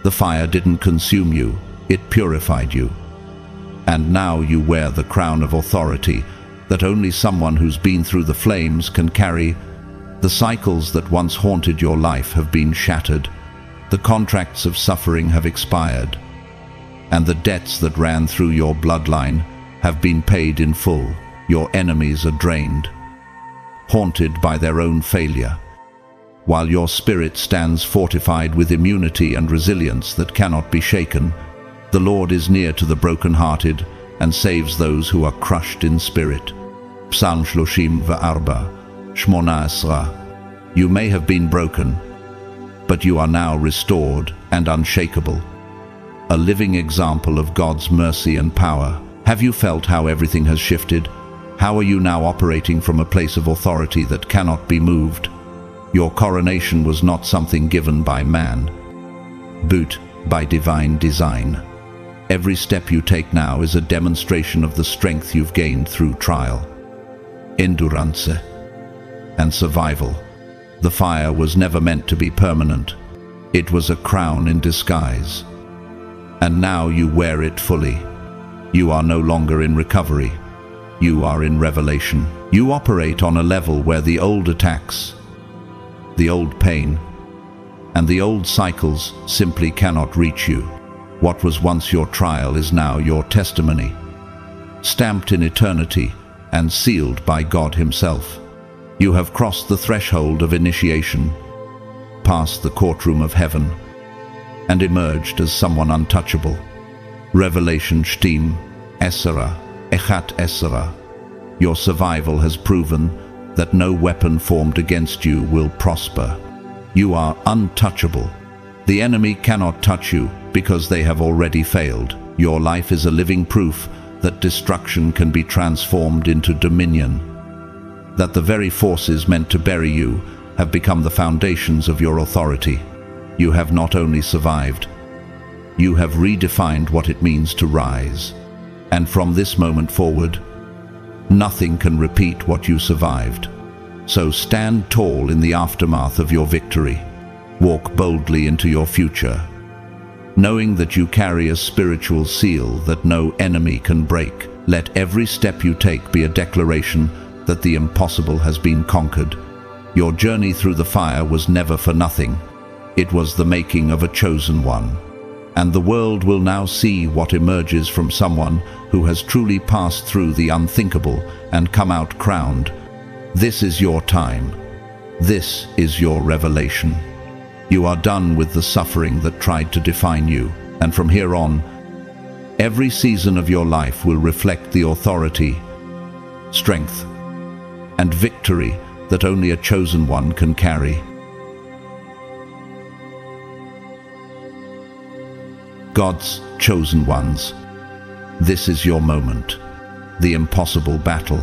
The fire didn't consume you, it purified you. And now you wear the crown of authority that only someone who's been through the flames can carry. The cycles that once haunted your life have been shattered. The contracts of suffering have expired, and the debts that ran through your bloodline have been paid in full. Your enemies are drained, haunted by their own failure, while your spirit stands fortified with immunity and resilience that cannot be shaken. The Lord is near to the brokenhearted and saves those who are crushed in spirit. Psalm 34:18. You may have been broken, but you are now restored and unshakable, a living example of God's mercy and power. Have you felt how everything has shifted? How are you now operating from a place of authority that cannot be moved? Your coronation was not something given by man, but by divine design. Every step you take now is a demonstration of the strength you've gained through trial, endurance, and survival. The fire was never meant to be permanent. It was a crown in disguise. And now you wear it fully. You are no longer in recovery. You are in revelation. You operate on a level where the old attacks, the old pain, and the old cycles simply cannot reach you. What was once your trial is now your testimony, stamped in eternity and sealed by God Himself. You have crossed the threshold of initiation, passed the courtroom of heaven, and emerged as someone untouchable. Revelation Shtim Esra Echat Esra. Your survival has proven that no weapon formed against you will prosper. You are untouchable. The enemy cannot touch you because they have already failed. Your life is a living proof that destruction can be transformed into dominion, that the very forces meant to bury you have become the foundations of your authority. You have not only survived, you have redefined what it means to rise. And from this moment forward, nothing can repeat what you survived. So stand tall in the aftermath of your victory. Walk boldly into your future, knowing that you carry a spiritual seal that no enemy can break. Let every step you take be a declaration that the impossible has been conquered. Your journey through the fire was never for nothing. It was the making of a chosen one, And the world will now see what emerges from someone who has truly passed through the unthinkable and come out crowned. This is your time. This is your revelation. You are done with the suffering that tried to define you, and from here on, every season of your life will reflect the authority, strength, and victory that only a chosen one can carry. God's chosen ones, this is your moment. The impossible battle,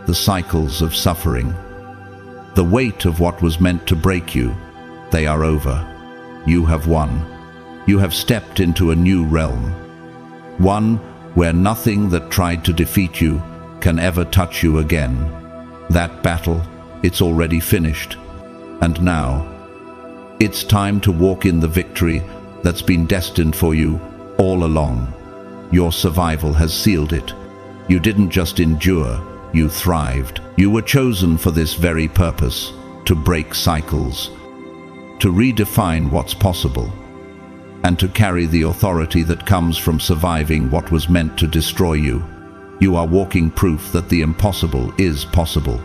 the cycles of suffering, the weight of what was meant to break you, they are over. You have won. You have stepped into a new realm, one where nothing that tried to defeat you can ever touch you again. That battle, it's already finished. And now, it's time to walk in the victory that's been destined for you all along. Your survival has sealed it. You didn't just endure, you thrived. You were chosen for this very purpose, to break cycles, to redefine what's possible, and to carry the authority that comes from surviving what was meant to destroy you. You are walking proof that the impossible is possible.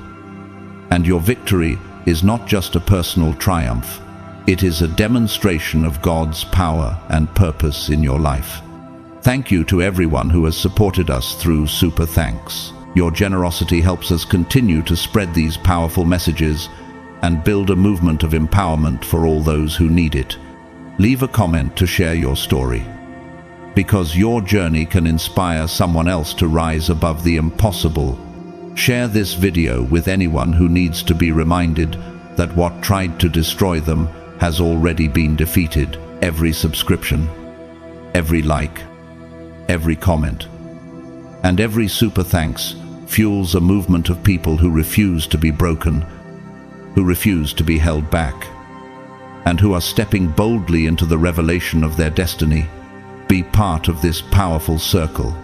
And your victory is not just a personal triumph. It is a demonstration of God's power and purpose in your life. Thank you to everyone who has supported us through Super Thanks. Your generosity helps us continue to spread these powerful messages and build a movement of empowerment for all those who need it. Leave a comment to share your story, because your journey can inspire someone else to rise above the impossible. Share this video with anyone who needs to be reminded that what tried to destroy them has already been defeated. Every subscription, every like, every comment, and every super thanks fuels a movement of people who refuse to be broken, who refuse to be held back, and who are stepping boldly into the revelation of their destiny. Be part of this powerful circle.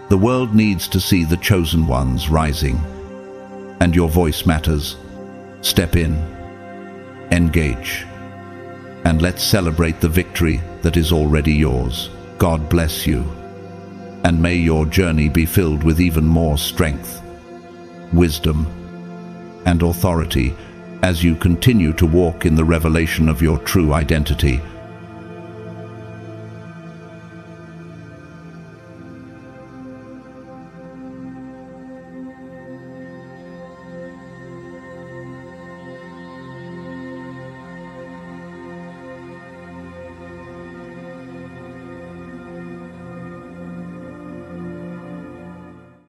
The world needs to see the chosen ones rising, and your voice matters. Step in, engage, and let's celebrate the victory that is already yours. God bless you, and may your journey be filled with even more strength, wisdom, and authority as you continue to walk in the revelation of your true identity.